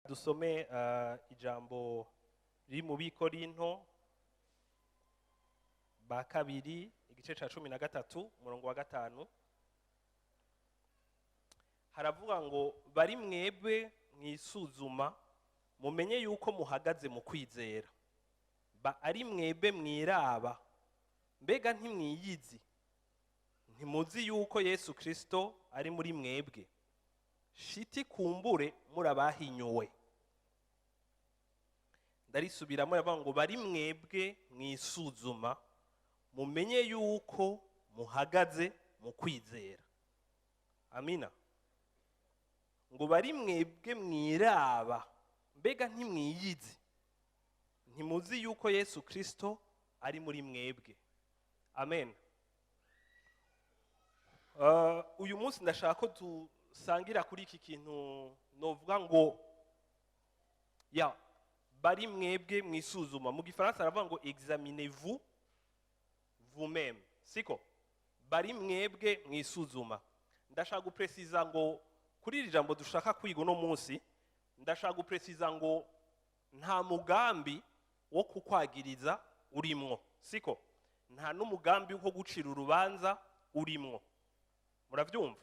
Dusome ijambo riri mu Bikorinto ba kabiri igice ca 13 umurongo wa 5 haravuga ngo bari mwebwe mwisuzuma mumenye yuko muhagaze mu kwizera ba ari mwebwe mwiraba mbega ntimwiyizi ntimuzi yuko Yesu Kristo ari muri mwebwe shiti kumbure murabahinyuwe ndarisubiramo yavuga ngo bari mwebwe mwisuzuma mumenye yuko muhagaze mu kwizera. Amina. Ngo bari mwebwe mwiraba mbega ntimwiyizi ntimuzi yuko Yesu Kristo ari muri mwebwe. Amen. Uyu munsi ndashaka ko dusangira kuri iki kintu novuga ngo bari mwebwe mwisuzuma. Mu Gifaransa aravuga ngo examinez-vous vous-même. Siko? Bari mwebwe mwisuzuma. Ndashaka gupresiza ngo kuri iri jambo dushaka kwiga no munsi, ndashaka gupresiza ngo nta mugambi wo kukwagiriza urimwo. Siko? Nta n'umugambi wo gucira urubanza urimwo. Muravyumva?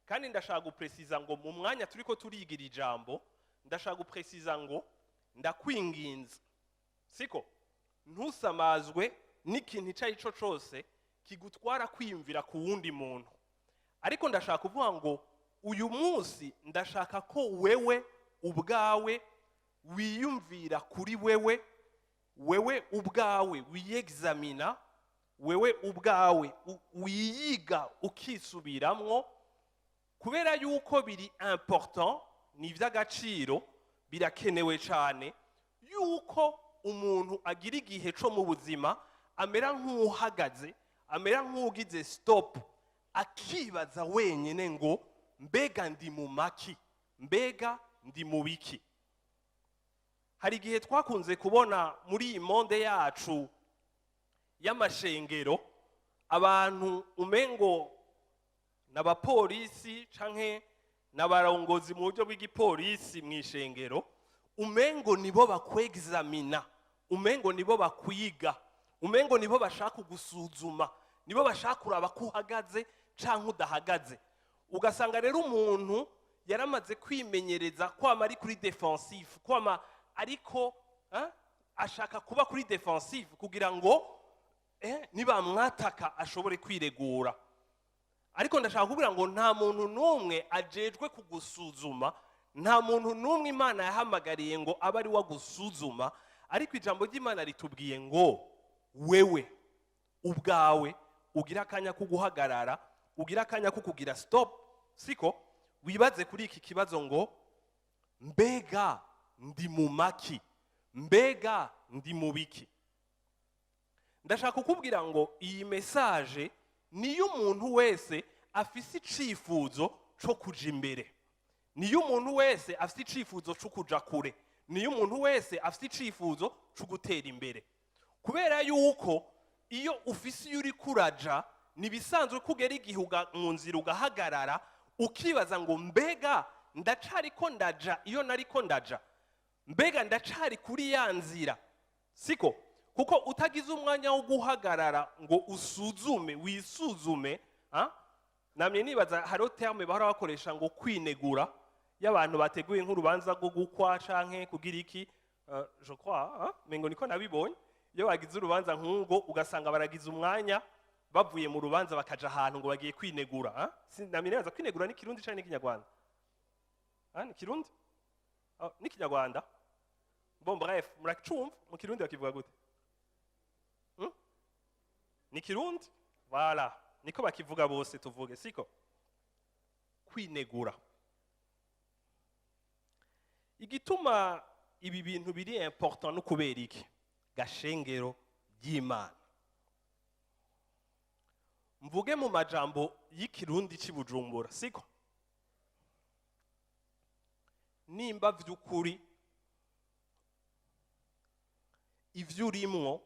Kandi ndashaka gupresiza ngo mu mwanya turiko turigira ijambo, ndashaka gupresiza ngo ndakwinginze. Siko? Ntusamazwe n'ikintu icyo cyose kigutwara kwiyumvira ku wundi muntu. Ariko ndashaka kuvuga ngo uyu munsi ndashaka ko wewe ubwawe wiyumvira kuri wewe ubwawe wiyexamina, wewe ubwawe wiyiga ukisubiramwo, kubera yuko biri important, ni ivy'agaciro, birakenewe cyane yuko umuntu agira igihe cyo mu buzima amera nk'uhagaze, amera nk'ugize stop, akibaza wenyine ngo mbega ndi mu maki, mbega ndi mu biki. Hari igihe twakunze kubona muri iyi monde yacu y'amashengero abantu umengo n'abapolisi canke n'abarongozi mu buryo bw'igipolisi mu ishengero, umengo nibo bakwexamina, umengo nibo bakwiga, umengo nibo bashaka gusuzuma, nibo bashaka kuraba ko uhagaze canke udahagaze. Ugasanga rero umuntu yaramaze kwimenyereza kwama ari kuri defensive, kwama ariko ashaka kuba kuri defensive kugira ngo niba mwataka ashobore kwiregura. Ariko ndashaka kugira ngo nta muntu n'umwe ajejwe kugusuzuma, nta muntu n'umwe Imana yahamagariye ngo abe ari wagusuzuma, ariko ijambo ry'Imana ritubwiye ngo wewe ubwawe ugira akanya ko guhagarara, ugira akanya ko kugira stop. Siko? Wibaze kuri iki kibazo ngo mbega ndi mu maki, mbega ndi mu biki. Ndashaka kukubwira ngo iyi message niyo umuntu wese afise icifuzo cyo kuja imbere, niyo umuntu wese afise icifuzo cyo kuja kure, niyo umuntu wese afise icifuzo cyo gutera imbere. Kubera yuko iyo ufise iyo uri kuraja nibisanzwe kugera igihe mu nzira ugahagarara ukibaza ngo mbega ndacari ko ndaja iyo nari ko ndaja, mbega ndacari kuri ya nzira. Siko? Kuko utagize umwanya wo guhagarara ngo usuzume, wisuzume, namye nibaza hariho terme bahora bakoresha ngo kwinegura y'abantu bateguye nk'urubanza rwo gukwa canke kugira iki, je crois, mengo niko nabibonye. Iyo bagize urubanza nk'ubwo ugasanga baragize umwanya bavuye mu rubanza bakaja ahantu ngo bagiye kwinegura. Namye nibaza kwinegura ni Kirundi canke ni Kinyarwanda? Ni Kirundi? Ni Kinyarwanda? Bon bref, muracumva mu Kirundi bakivuga gute? Ni Kirundi? Voilà, niko bakivuga bose tuvuge. Siko? kwinegura. Igituma ibi bintu biri important no kubera iki? Gashengero ry'Imana. Mvuge mu majambo y'ikirundi cy'Ibujumbura, siko? Nimba vy'ukuri ivyo urimwo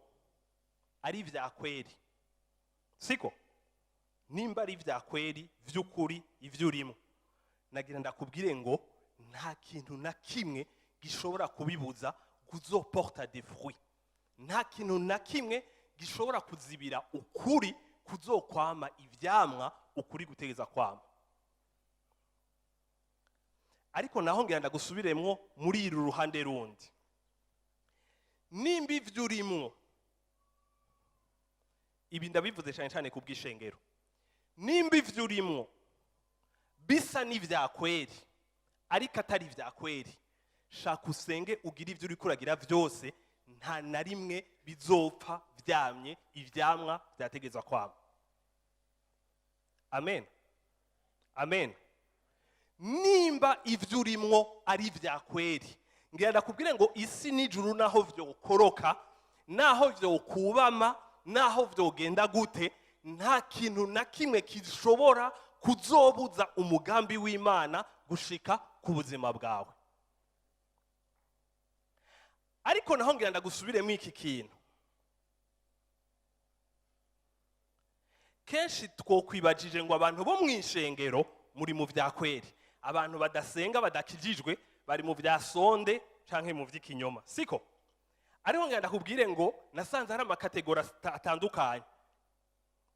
ari vya kweri, siko? Nimba ari vya kweri vy'ukuri ivyo urimwo, nagira ndakubwire ngo nta kintu na kimwe gishobora kubibuza kuzoporta des fruits. Nta kintu na kimwe gishobora kuzibira ukuri kuzokwama ivyamwa ukuri gutegeza kwama. Ariko naho ngira ndagusubiremwo muri iri ruhande rundi. Nimba ivyo urimwo, ibi ndabivuze cyane cyane ku bw'ishengero, nimba ivyo urimwo bisa n'ivya kweri ariko atari vya kweri, shaka usenge ugira ivyo uriko uragira vyose, nta na rimwe bizopfa vyamye ivyamwa vyategezwa kwama. Amen. Amen. Nimba ivyo urimwo ari vya kweri, ngira ndakubwire ngo isi n'ijuru naho vyokoroka, naho vyokubama, naho vyogenda gute, nta kintu na kimwe gishobora kuzobuza umugambi w'Imana gushika ku buzima bwawe. Ariko naho ngira ndagusubiremo iki kintu. Kenshi twokwibajije ngo abantu bo mw'ishengero muri mu vya kweri, abantu badasenga badakijijwe bari mu vya sonde canke mu vy'ikinyoma, siko? Ariko ngira ndakubwire ngo nasanze hari amakategori atandukanye.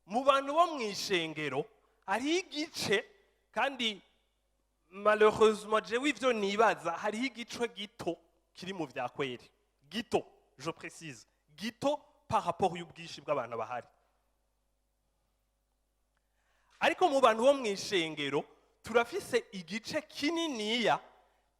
Mu bantu bo mw'ishengero hari igice, kandi malheureusement jewe ivyo nibaza, hari igice gito kiri mu vya kweri. Gito, je précise, gito par rapport y'ubwishi bw'abantu bahari. Ariko mu bantu bo mw'ishengero turafise igice kininiya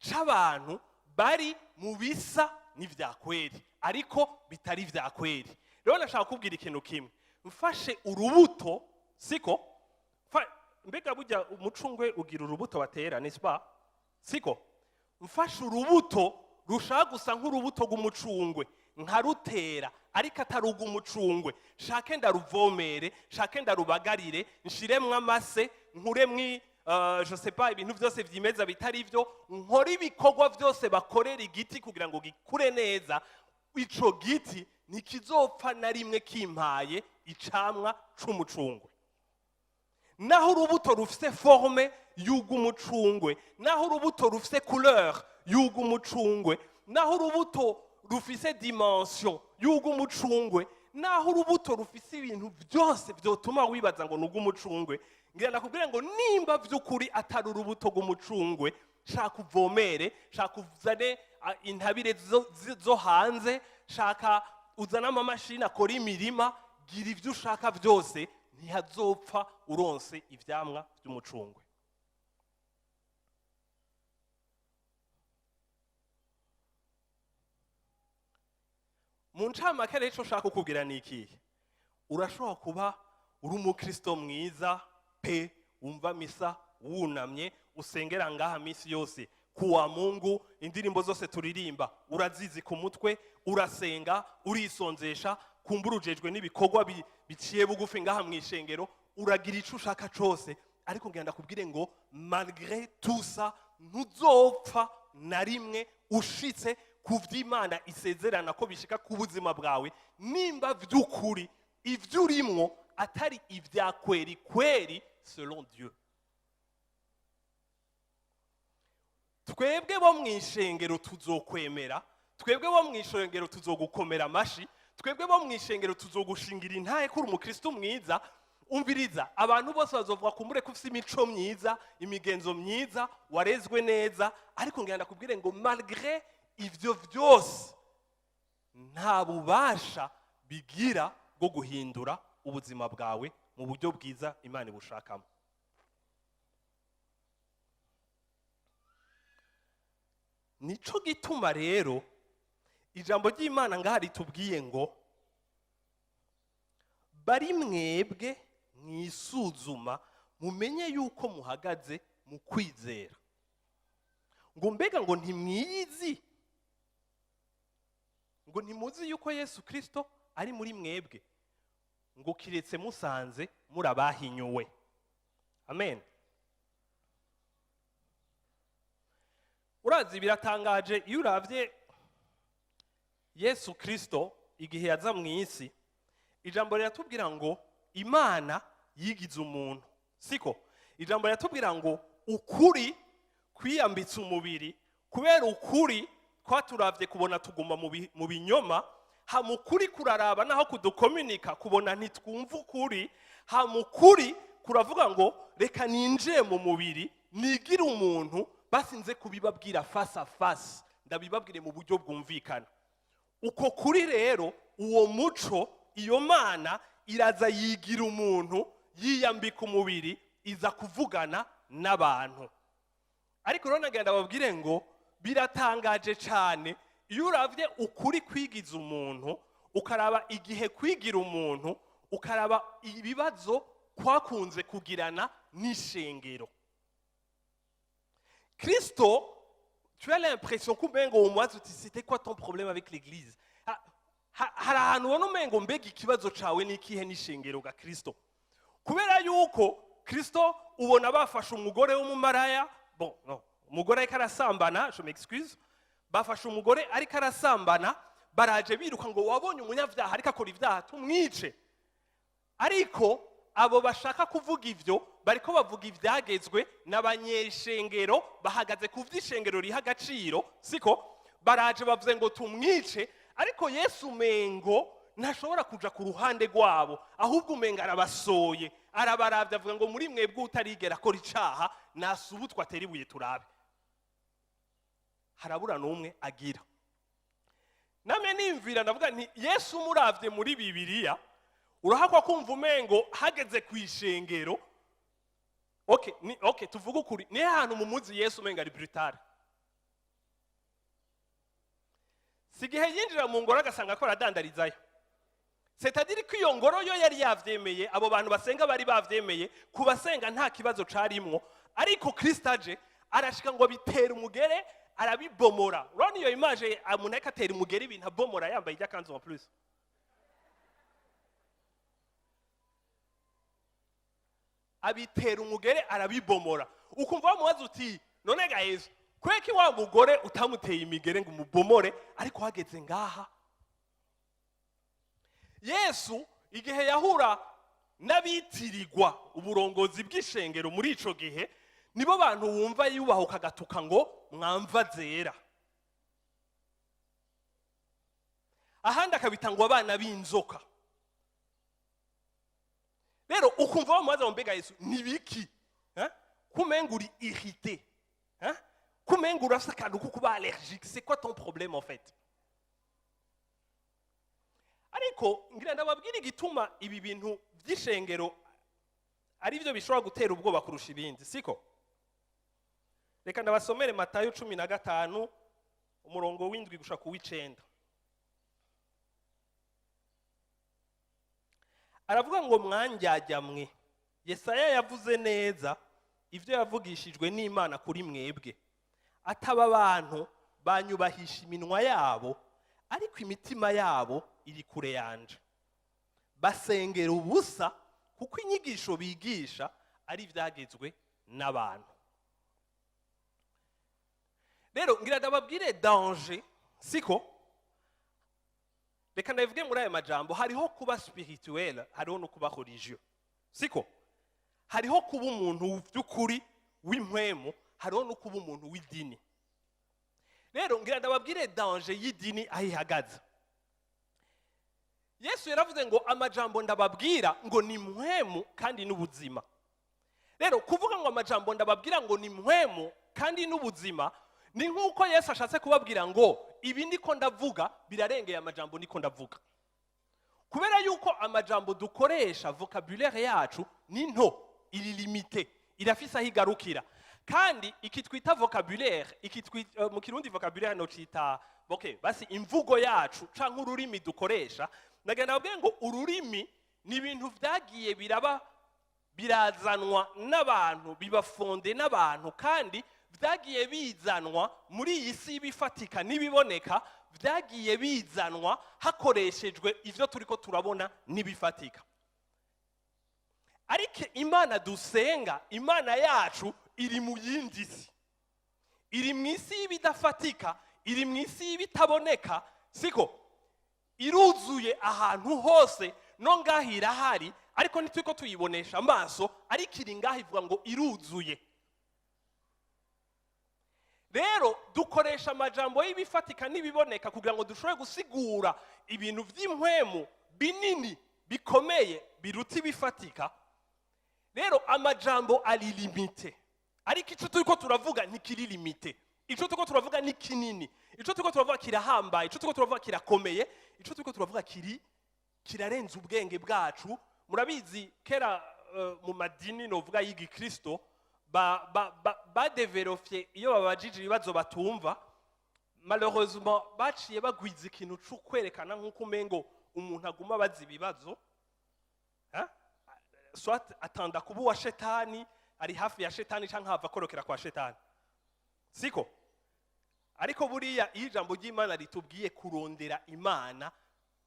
c'abantu bari mu bisa n'ivya kweri ariko bitari vya kweri. Rero nashaka kubwira ikintu kimwe, mfashe urubuto, siko? Mbega burya umucungwe ugira urubuto batera, n'est-ce pas? Siko? Mfashe urubuto rushaka gusa nk'urubuto rw'umucungwe, nkarutera ariko atari urw'umucungwe, shake ndaruvomere, shake ndarubagarire, nshiremwo amase, nkuremwo je sais pas ibintu vyose vyimeza bitari vyo, nkora ibikorwa vyose bakorera igiti kugira ngo gikure neza, ico giti ntikizopfa na rimwe kimpaye icamwa c'umucungwe. Naho urubuto rufise forme y'urw'umucungwe, naho urubuto rufise couleur y'urw'umucungwe, naho urubuto rufise dimension y'urw'umucungwe, naho urubuto rufise ibintu byose vyotuma wibaza ngo n'urw'umucungwe, ngira ndakubwira ngo nimba vy'ukuri atari urubuto rw'umucungwe, shaka uvomere, shaka uzane intabire zo hanze, shaka uzana amamashini akora imirima, gira ivyo ushaka vyose, ntihazopfa uronse ivyamwa vy'umucungwe. Mu ncamake rero ico ushaka kukubwira ni ikihe? Urashobora kuba uri umukristo mwiza pe, wumva misa wunamye, usengera ngaha misi yose, kuwa Mungu indirimbo zose turirimba urazizi ku mutwe, urasenga, urisonzesha, kumbura ujejwe n'ibikorwa biciye bugufi ngaha mw'ishengero, uragira ico ushaka cose, ariko ngira ndakubwire ngo malgré tout ça ntuzopfa na rimwe ushitse ku vy'Imana isezerana ko bishika ku buzima bwawe, nimba vy'ukuri ivyo urimwo atari ivya kweri kweri selon Dieu. Twebwe bo mw'ishengero tuzokwemera, twebwe bo mw'ishengero tuzogukomera amashi, twebwe bo mw'ishengero tuzogushingira intahe kuri umukristo mwiza. Umviriza, abantu bose bazovuga kumbure ko ufite imico myiza, imigenzo myiza, warezwe neza, ariko ngira ndakubwire ngo malgré ivyo vyose nta bubasha bigira bwo guhindura ubuzima bwawe mu buryo bwiza Imana ibushakamo. Nico gituma rero ijambo ry'Imana ngaha ritubwiye ngo bari mwebwe mwisuzuma mumenye yuko muhagaze mu kwizera. Ngo mbega ngo ntimwiyizi, ngo ntimuzi yuko Yesu Kristo ari muri mwebwe, ngo kiretse musanze murabahinyuwe. Amen. Urazi biratangaje iyo uravye Yesu Kristo igihe yaza mu isi, ijambo riratubwira ngo Imana yigize umuntu, siko? Ijambo riratubwira ngo ukuri kwiyambitse umubiri, kubera ukuri twaturavye kubona tuguma mu binyoma, hamukuri kuraraba naho kudukomunika kubona ntitwumva ukuri, hamukuri kuravuga ngo reka ninjiye mu mubiri nigire umuntu, basinze kubibabwira face à face, ndabibabwire mu buryo bwumvikana. Uko kuri rero, uwo muco, iyo Mana iraza yigira umuntu, yiyambika umubiri, iza kuvugana n'abantu. Ariko rero nagenda babwire ngo biratangaje cyane iyo uravye ukuri kwigiza umuntu, ukaraba igihe kwigira umuntu, ukaraba ibibazo kwakunze kugirana n'ishengero. Kristo, tu as l'impression qu'umengo umubaza uti c'était quoi ton problème avec l'église? Hari ahantu ubona umengo mbega ikibazo cawe n'ikihe n'ishengero ga Kristo. Kubera yuko Kristo ubona bafashe umugore w'umumaraya, bon non, umugore ariko arasambana, je m'excuse, bafashe umugore ariko arasambana, baraje biruka ngo wabonye umunyavyaha ariko akora ivyaha tumwice. Ariko abo bashaka kuvuga ivyo bariko bavuga ivyagezwe n'abanyeshengero, bahagaze ku vy'ishengero riha agaciro, siko? Baraje bavuze ngo tumwice, ariko Yesu umengo ntashobora kuja ku ruhande rwabo, ahubwo umenga arabasoye, arabaravye avuga ngo muri mwebwe utarigera akora icaha nasubutwa atera ibuye turabe. Harabura n'umwe agira. Name nimvira ndavuga nti Yesu muravye muri Bibiliya urahakwa kumva umengo hageze kwishengero. Okay, tuvuga ukuri, ni ahantu mu muzi Yesu umenga ari brutal. Sigihe yinjira mu ngoro agasanga ko aradandarizayo. C'est-à-dire ko iyo ngoro yo yari yavyemeye, abo bantu basenga bari bavyemeye, kubasenga nta kibazo carimwo, ariko Kristo aje arashika ngo bitera umugere, arabibomora. Urabona iyo image umuntu ariko atera umugere ibintu abomora yambaye ijyakanzu en plus. Abitera umugere arabibomora. Ukumva bamubaza uti none ga Yesu, kweki wa mugore utamuteye imigere ngo umubomore, ariko hageze ngaha? Yesu igihe yahura n'abitirirwa uburongozi bw'ishengero muri ico gihe, nibo bantu wumva yubahuka gatuka ngo mwamva zera. Ahandi akabita ngo abana b'inzoka. Rero ukumva bamubaza mbega Yesu nibiki? Kumenga uri irrité? Kumenga urafise akantu ko kuba allergique? C'est quoi ton problème en fait? Ariko ngira ndababwira igituma ibi bintu by'ishengero ari byo bishobora gutera ubwoba kurusha ibindi, siko? Reka ndabasomere Matayo 15 umurongo w'indwi gushaka ku w'icenda. Aravuga ngo mwanjyajya mwe, Yesaya yavuze neza ivyo yavugishijwe n'Imana kuri mwebwe, ataba abantu banyubahisha iminwa yabo, ariko imitima yabo iri kure yanje. Basengera ubusa kuko inyigisho bigisha ari ivyagezwe n'abantu. Rero ngira ndababwire danger, siko? Reka ndavuge muri aya majambo, hariho kuba spirituel, hariho no kuba religieux, siko? Hariho kuba umuntu w'ukuri w'impwemu, hariho no kuba umuntu w'idini. Rero ngira ndababwire danger y'idini ahihagaza. Yesu yaravuze ngo amajambo ndababwira ngo ni mpwemu kandi n'ubuzima. Rero kuvuga ngo amajambo ndababwira ngo ni mpwemu kandi n'ubuzima, ni nkuko Yesu ashatse kubabwira ngo ibi ndiko ndavuga birarengeye amajambo ndiko ndavuga. Kubera yuko amajambo dukoresha vocabulaire yacu ni nto, iri limité, irafise aho igarukira. Kandi ikitwita vocabulaire, mu Kirundi vocabulaire no cita basi imvugo yacu canke ururimi dukoresha, ndagenda babwiye ngo ururimi ni ibintu vyagiye biraba birazanwa n'abantu, bibafonde n'abantu, kandi vyagiye bizanwa muri iyi si bifatika n'ibiboneka, vyagiye bizanwa hakoreshejwe ivyo turiko turabona n'ibifatika. Ariko Imana dusenga, Imana yacu iri mu yindi si, iri mu isi y'ibidafatika, iri mu isi y'ibitaboneka, siko? Iruzuye ahantu hose, no ngaho irahari, ariko ntitwiko tuyibonesha amaso, ariko iri ngaho ivuga ngo iruzuye. Rero dukoresha amajambo y'ibifatika n'ibiboneka kugira ngo dushobore gusigura ibintu vy'impwemu binini bikomeye biruta ibifatika. Rero amajambo ari limite, ariko ico turiko turavuga ntikiri limite. Ico turiko turavuga ni kinini, ico turiko turavuga kirahambaye, ico turiko turavuga kirakomeye, ico turiko turavuga kirarenza ubwenge bwacu. Murabizi kera mu madini novuga y'Igikristo badevelopye iyo babajije ibibazo batumva, malheureusement baciye bagwiza ikintu cyo kwerekana nk'uko umengo umuntu aguma bazi ibibazo, soit atanda kuba uwa shetani, ari hafi ya shetani canke hava korokera kwa shetani, siko? Ariko buriya iyo ijambo ry'Imana ritubwiye kurondera Imana,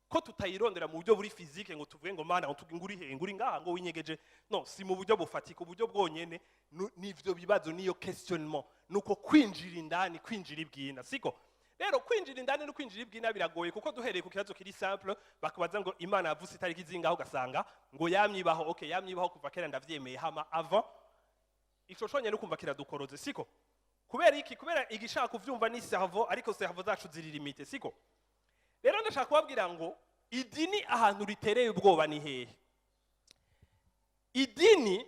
ko tutayirondera mu buryo buri fizike ngo tuvuge ngo Mana nguri he, nguri ngaha ngo winyegeje, no, si mu buryo bufatika. Uburyo bwonyene n'ivyo bibazo niyo questionnement, nuko kwinjira indani, kwinjira ibwina, siko? Rero kwinjira indani no kwinjira ibwina biragoye, kuko duhereye ku kibazo kiri simple, bakabaza ngo Imana yavuze itariki zingaho, ugasanga ngo yamyibaho. Okay, yamyibaho kuva kera ndavyemeye, hama avant ico conye no kumva kiradukoroze, siko? Kubera iki? Kubera igishaka kuvyumva ni cerveau, ariko cerveau zacu ziri limite, siko? Rero ndashaka kubabwira ngo idini ahantu ritereye ubwoba ni hehe. Idini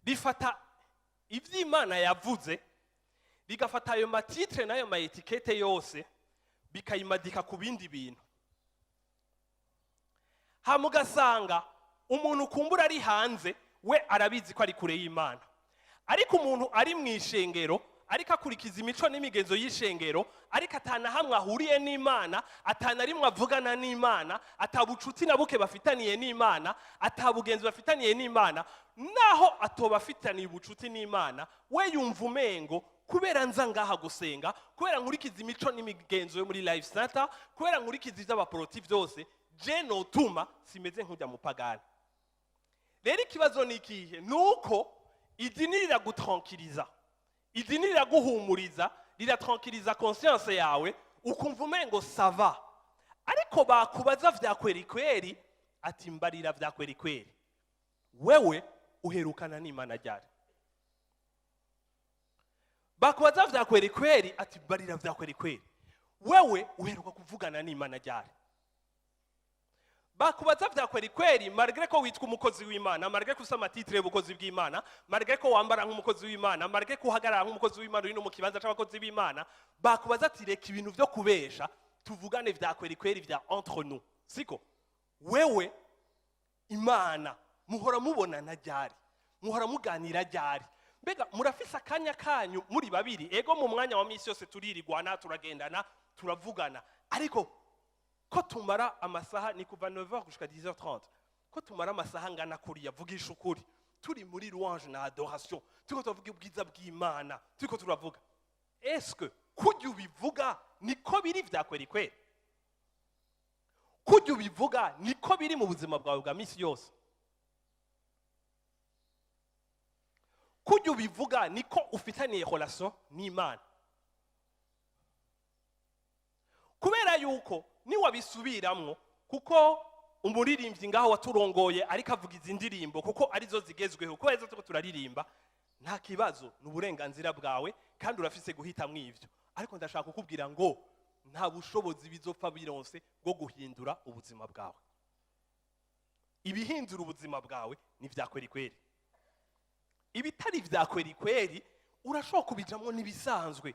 rifata ivy'Imana yavuze, bigafata ayo matitre n'ayo maetikete yose bikayimadika ku bindi bintu. Hamugasanga umuntu kumbura ari hanze, we arabizi ko ari kure y'Imana, ariko umuntu ari mu ishengero ariko akurikiza imico n'imigenzo y'ishengero, ariko atana hamwe ahuriye n'Imana, atana rimwe avugana n'Imana, atabucuti na buke bafitaniye n'Imana, atabugenzi bafitaniye n'Imana, naho atobafitaniye ubucuti n'Imana, we yumva umengo kubera nza ngaha gusenga, kubera nkurikiza imico n'imigenzo yo muri Life Center, kubera nkurikiza ivy'abaporoti vyose, je notuma simeze nk'ujya mu pagani. Rero ikibazo ni ikihe? Nuko idini riragutranquiliza, idini riraguhumuriza, riratranquiliza conscience yawe, ukumva umengo sava. Ariko bakubaza vyakwerikweri, ati mbarira vyakwerikweri, wewe uherukana n'Imana ryari? Bakubaza vyakwerikweri, ati mbarira vyakwerikweri, wewe uheruka kuvugana n'Imana ryari? Bakubaza vyakwerikweri, malgré ko witwa umukozi w'Imana, malgré ko usama titre y'ubukozi bw'Imana, malgré ko wambara nk'umukozi w'Imana, malgré ko uhagarara nk'umukozi w'Imana uri no mu kibanza c'abakozi b'Imana, bakubaza ati reka ibintu vyo kubesha tuvugane vyakwerikweri vya entre nous, siko? Wewe Imana muhora mubonana ryari? Muhora muganira ryari? Mbega murafise akanya kanyu muri babiri? Ego mu mwanya wa misi yose turirigwana, turagendana, turavugana, ariko ko tumara amasaha ni kuva 9h gushika 10h30, ko tumara amasaha ngana kuriya, vugisha ukuri, turi muri louange na adoration, turiko turavuga ubwiza bw'Imana, turiko turavuga, est-ce que kujya ubivuga niko biri vyakwerikweri? Kujya ubivuga niko biri mu buzima bwawe bwa misi yose? Kujya ubivuga niko ufitaniye relation n'Imana? Kubera yuko niwabisubiramwo, kuko umuririmbyi ngaho waturongoye ariko avuga izi ndirimbo kuko arizo zigezweho, kuko arizo tuko turaririmba, nta kibazo, n'uburenganzira bwawe kandi urafise guhitamwo ivyo. Ariko ndashaka kukubwira ngo nta bushobozi bizopfa bironse bwo guhindura ubuzima bwawe. Ibihindura ubuzima bwawe ni vyakwerikweri. Ibitari vyakwerikweri urashobora kubijamwo nibisanzwe.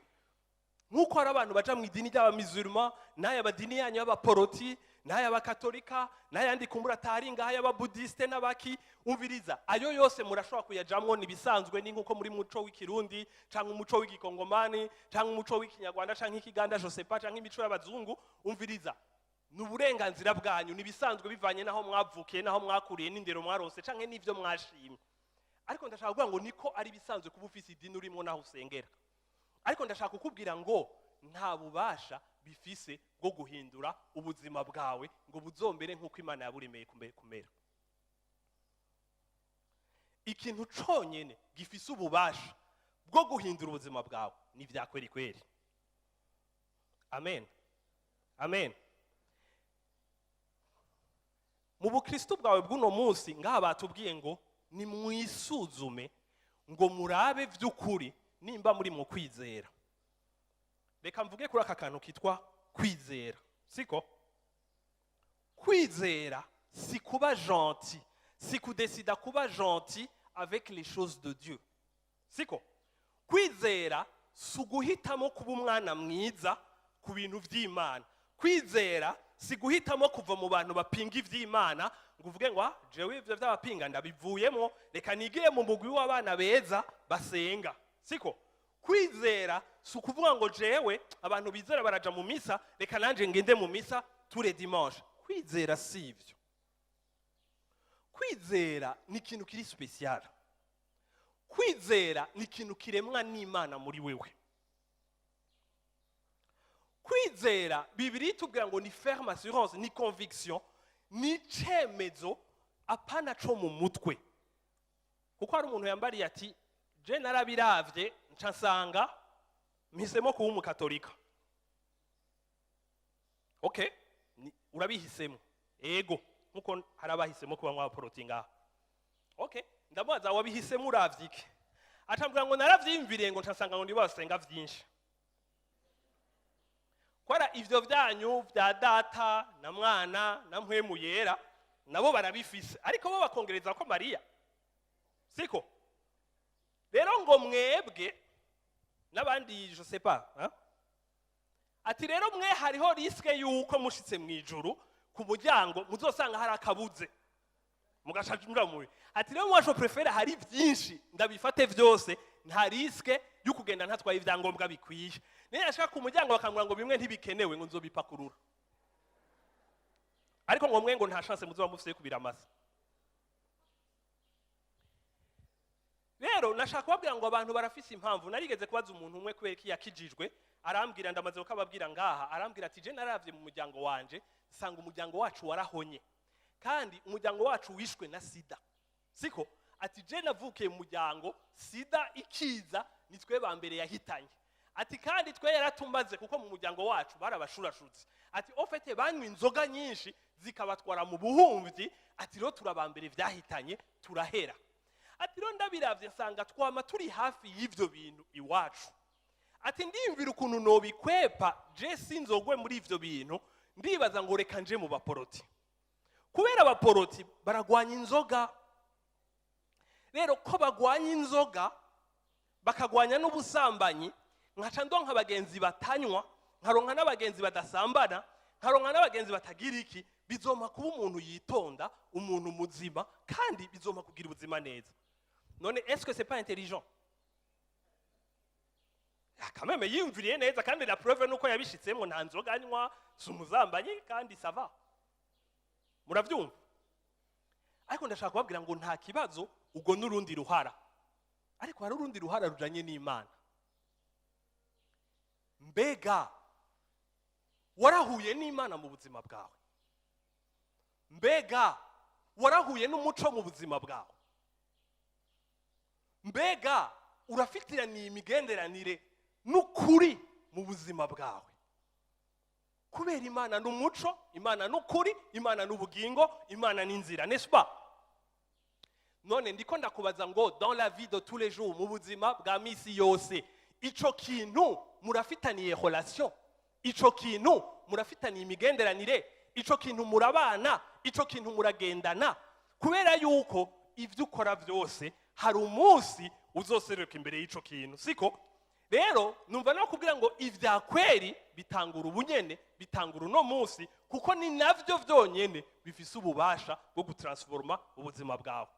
Nkuko hari abantu baja mu idini ry'abamisulman, n'aya badini yanyu y'abaporoti, n'aya bakatolika, n'ayandi kumbura atari ngaha y'ababudiste n'abaki, umviriza, ayo yose murashobora kuyajamwo nibisanzwe, ni nkuko muri muco w'ikirundi, canke umuco w'igikongomani, canke umuco w'ikinyarwanda, canke ikiganda, je sais pas, canke imico y'abazungu, umviriza. n'uburenganzira bwanyu, nibisanzwe bivanye naho mwavukiye, naho mwakuriye, n'indero mwarose canke n'ivyo mwashimye. Ariko ndashaka kuvuga ngo niko ari bisanzwe kuba ufise idini urimo naho usengera. Ariko ndashaka kukubwira ngo nta bubasha bifise bwo guhindura ubuzima bwawe ngo buzombere nk'uko Imana yaburemeye kumera. Ikintu conyene gifise ububasha bwo guhindura ubuzima bwawe ni vya kweri kweri. Amen. Amen. Mu bukristo bwawe bw'uno munsi ngaha batubwiye ngo ni mwisuzume ngo murabe vy'ukuri nimba muri mu kwizera. Reka mvuge kuri aka kantu kitwa kwizera. Siko? Kwizera si kuba gentil, si kudesida kuba gentil avec les choses de Dieu. Siko? Kwizera si uguhitamo kuba umwana mwiza ku bintu vy'Imana. Kwizera si guhitamo kuva mu bantu bapinga ivy'Imana ngo uvuge ngo jewe ivyo vy'abapinga ndabivuyemo, reka nigiye mu mugwi w'abana beza basenga. Siko? Kwizera si ukuvuga ngo jewe abantu bizera baraja mu misa, reka nanje ngende mu misa tous dimanche. Kwizera si ivyo. Kwizera ni ikintu kiri special. Kwizera ni ikintu kiremwa n'Imana muri wewe. Kwizera Bibiliya itubwira ngo ni ferme assurance, ni conviction, ni cemezo apana co mu mutwe. Kuko hari umuntu yambariye ati je narabiravye nca nsanga mpisemo kuba umukatolika. Okay, urabihisemo. Ego, nkuko hari abahisemo kuba mw'abaporoti ngaha. Okay, ndabaza wabihisemo uravye iki? Atambwira ngo naravyimviriye ngo nca nsanga ngo ndibasenga vyinshi. Kwara ivyo vyanyu vya data na mwana na mpwemu yera nabo barabifise, ariko bo bakongereza ko Maria. Siko? Rero ngo mwebwe n'abandi je sais pas, hein? Ati rero mwe hariho riske yuko mushitse mwijuru ku muryango muzosanga hari akabuze. Mugashajura muri. Ati rero mwaje prefere hari vyinshi ndabifate vyose, nta riske y'ukugenda ntatwaye ivyangombwa bikwiye. Niyo ashaka ku muryango bakangura ngo bimwe ntibikenewe ngo nzobipakurura. Ariko ngo mwe ngo nta chance muzoba mufise kubiramasa. Rero nashaka kubabwira ngo abantu barafise impamvu. Narigeze kubaza umuntu umwe kweki yakijijwe, arambwira ndamaze ukababwira ngaha, arambwira ati je naravye mu muryango wanje, sanga umuryango wacu warahonye. Kandi umuryango wacu wishwe na sida. Siko? Ati je navukiye mu muryango sida ikiza nitwe bambere yahitanye. Ati kandi twe yaratumbaze kuko mu muryango wacu barabashurashutse. Ati ofete banywa inzoga nyinshi zikabatwara mu buhumvyi, ati ro turabambere vyahitanye turahera. Ati ro ndabiravye nsanga twama turi hafi y'ivyo bintu iwacu. Ati ndimvira ukuntu nobikwepa je sinzogwe muri ivyo bintu, ndibaza ngo reka nje mu baporoti. Kubera abaporoti baragwanya inzoga. Rero ko bagwanya inzoga bakagwanya n'ubusambanyi, nkaca ndonka abagenzi batanywa, nkaronka n'abagenzi badasambana, nkaronka n'abagenzi batagira iki, bizoma kuba umuntu yitonda, umuntu muzima, kandi bizoma kugira ubuzima neza. None est-ce que c'est pas intelligent? Quand même yimviriye neza kandi la preuve nuko yabishitsemo nta nzoga anywa, sumuzambanyi kandi ça va. Muravyumva? Ariko ndashaka kubabwira ngo nta kibazo ugo n'urundi ruhara. Ariko hari urundi ruhara rujanye n'Imana. Mbega warahuye n'Imana mu buzima bwawe? Mbega warahuye n'umuco mu buzima bwawe? Mbega urafitiraniye imigenderanire n'ukuri mu buzima bwawe? Kubera Imana n'umuco, Imana n'ukuri, Imana n'ubugingo, Imana n'inzira, n'est-ce pas? None ndiko ndakubaza ngo dans la vie de tous les jours mu buzima bwa misi yose, ico kintu murafitaniye relation, ico kintu murafitaniye imigenderanire, ico kintu murabana, ico kintu muragendana, kubera yuko ivyo ukora vyose hari umunsi uzoseruka imbere y'ico kintu. Siko? Rero numva no kubwira ngo ivya kweri bitangura ubunyene, bitangura no munsi, kuko ni navyo vyonyene bifise ububasha bwo gutransforma ubuzima bwawe.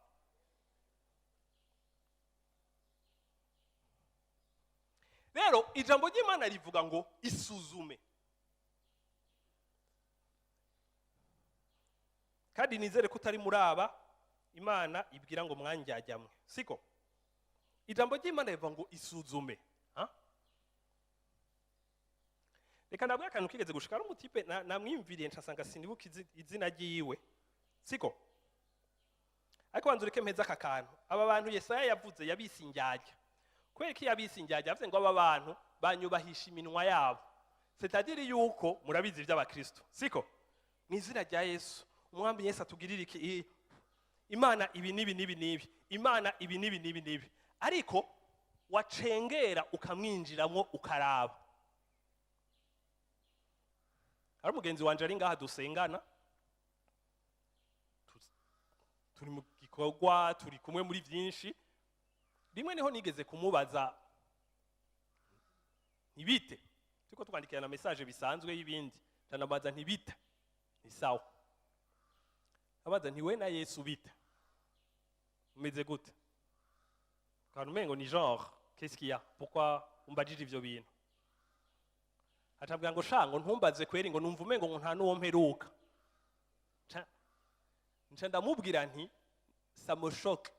Rero ijambo ry'Imana rivuga ngo isuzume. kandi nizere ko utari muri aba Imana ibwira ngo mwanjyajyamwe, siko? Ijambo ry'Imana rivuga ngo isuzume. Reka nabwo akantu kigeze gushika n'umutipe namwimviriye ncasanga sinibuka izina ryiwe, siko? Ariko banzu reke mpeza aka kantu. Aba bantu Yesaya yavuze yabisinjyajya. Kubera ko yabisinjyajya yavuze ngo aba bantu banyubahisha iminwa yabo. C'est-à-dire yuko murabizi iby'abakristo, siko? Mu izina rya Yesu, umwami Yesu atugirira iki? Imana ibi nibi, Imana ibi nibi. Ariko wacengera ukamwinjiramo ukaraba. Hari umugenzi wanje ari ngaha dusengana, turi mu gikorwa, turi kumwe muri byinshi. Rimwe niho nigeze kumubaza ntibite, turiko twandikirana message bisanzwe y'ibindi, ndanabaza ntibite, ni sawa. Abaza nti we na Yesu bite, umeze gute? Kandi umengo ni genre qu'est-ce qu'il y a, pourquoi umbajije ivyo bintu? Atabwira ngo shango ntumbaze kweri ngo numva umengo ngo nta nuwo mperuka. Nca ndamubwira nti ça me choque,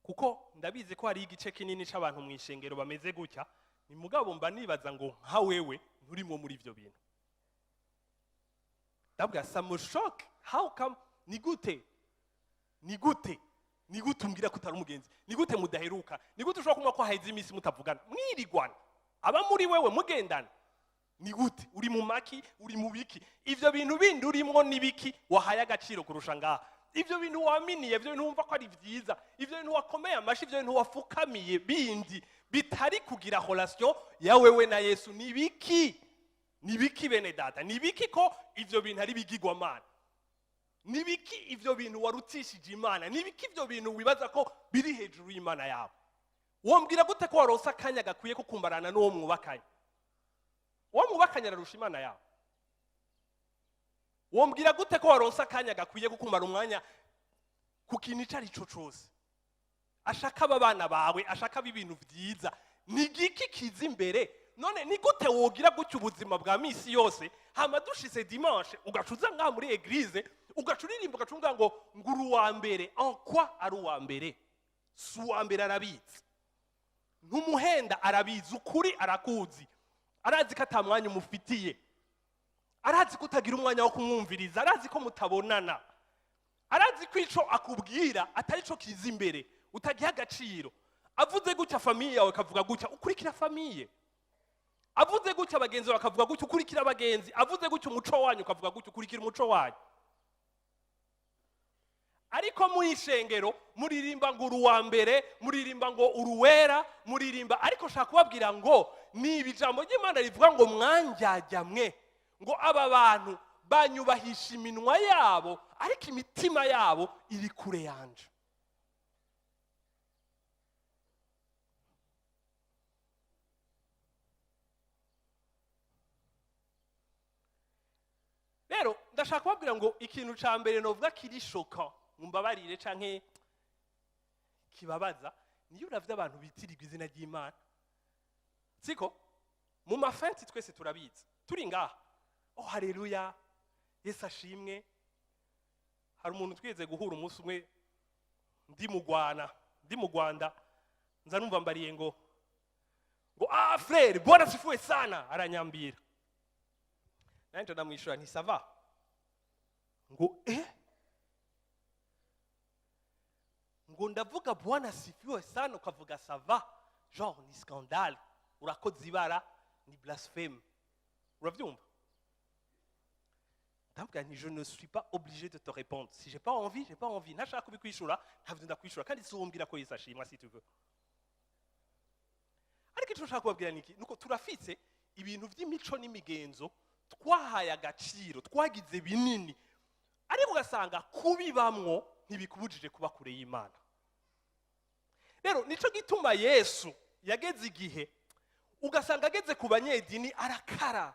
kuko ndabizi ko hari igice kinini c'abantu mwishengero bameze gutya, ni mugabo mba nibaza ngo nka wewe nturimo muri ivyo bintu. Ndabwira ça me choque, how come? Ni gute umbwira ko utari umugenzi? Ni gute mudaheruka? Ni gute ushobora kumva ko haheze iminsi mutavugana mwirigwana aba muri wewe mugendana? Ni gute uri mu maki, uri mu biki? Ivyo bintu bindi urimo ni biki wahaye agaciro kurusha ngaha? Ivyo bintu waminiye, ivyo bintu wumva ko ari vyiza, ivyo bintu wakomeye amashi, ivyo bintu wafukamiye bindi bitari kugira relation ya wewe na Yesu, ni biki? Ni biki bene data? Ni biki ko ivyo bintu ari bigirwamana? Ni biki ivyo bintu warutishije Imana? Ni biki ivyo bintu wibaza ko biri hejuru y'Imana yabo? Wombwira gute ko waronsa akanya gakwiye ko kumbarana n'uwo mwubakanye? Uwo mwubakanye ararusha Imana yabo? Wombwira gute ko waronsa akanya gakwiye ko kumara umwanya ku kintu icari co cose? Ashaka aba bana bawe, ashaka ibintu vyiza. Ni giki kiza imbere? None ni gute wogira gutyo ubuzima bwa misi yose, hama dushise dimanche ugacuza ngaha muri eglise, ugacuririmba ugacunga ngo nguru wa mbere, en quoi ari uwa mbere? Si uwa mbere arabizi. Ntumuhenda arabizi, ukuri arakuzi. Arazi ko ata mwanya umufitiye. Arazi ko utagira umwanya wo kumwumviriza, arazi ko mutabonana. Arazi ko ico akubwira atari co kiza imbere, utagiha agaciro. Avuze gutya famiye yawe kavuga gutya, ukurikira famiye. Avuze gutya abagenzi bakavuga gutya, ukurikira abagenzi. Avuze gutya umuco wanyu ukavuga gutya, ukurikira umuco wanyu. Ariko mu ishengero muririmba ngo uruwa mbere, muririmba ngo uruwera, muririmba, ariko shaka kubabwira ngo ni ibijambo ry'Imana rivuga ngo mwanjyajyamwe, ngo aba bantu banyubahisha iminwa yabo ariko imitima yabo iri kure yanje. Rero ndashaka kubabwira ngo ikintu ca mbere novuga kiri shoka, mumbabarire canke kibabaza, niyo uravye abantu bitirirwa izina ry'Imana. Siko mu mafenti twese turabizi, turi ngaha, oh haleluya, Yesu ashimwe. Hari umuntu twigeze guhura umunsi umwe ndi mu Rwanda, nza numva mbariye ngo frere bwana sifuwe sana, aranyambira. Nanje ndamwishura nti sava, ngo ngo ndavuga bwana sifiwe sana ukavuga sava, genre ni scandale, urakoze ibara, ni blasphème. Uravyumva? Ndavuga nti je ne suis pas obligé de te répondre. Si j'ai pas envie, j'ai pas envie. Nashaka kubikwishura, ntavyo ndakwishura kandi siwombwira ko Yesu ashimwa si tu veux. Ariko ico nshaka kubabwira niki nuko turafitse ibintu vy'imico n'imigenzo twahaye agaciro, twagize binini, ariko ugasanga kubibamwo ntibikubujije kuba kure y'Imana. Rero nico gituma Yesu yageze igihe ugasanga ageze ku banyedini arakara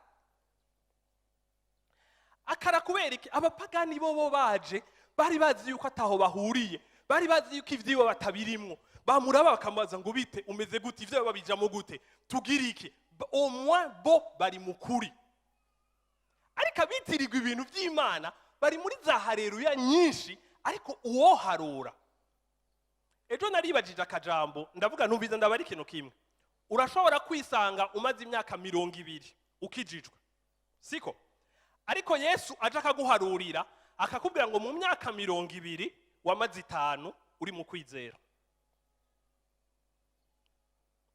kubera iki? Abapagani bo baje bari bazi yuko ataho bahuriye, bari bazi yuko ivyibo batabirimwo, bamuraba bakamaza ngo bite umeze gute, ivyo babijamo gute, tugira iki? Au moins bo bari mukuri. Ariko abitirirwa ibintu vy'Imana bari muri za hareruya nyinshi ariko uwoharura. Ejo naribajije akajambo ndavuga ntumbiza ndabari ikintu kimwe. Urashobora kwisanga umaze imyaka 20 ukijijwe, siko? Ariko Yesu aje akaguharurira akakubwira ngo mu myaka 20 wamaze 5 uri mu kwizera.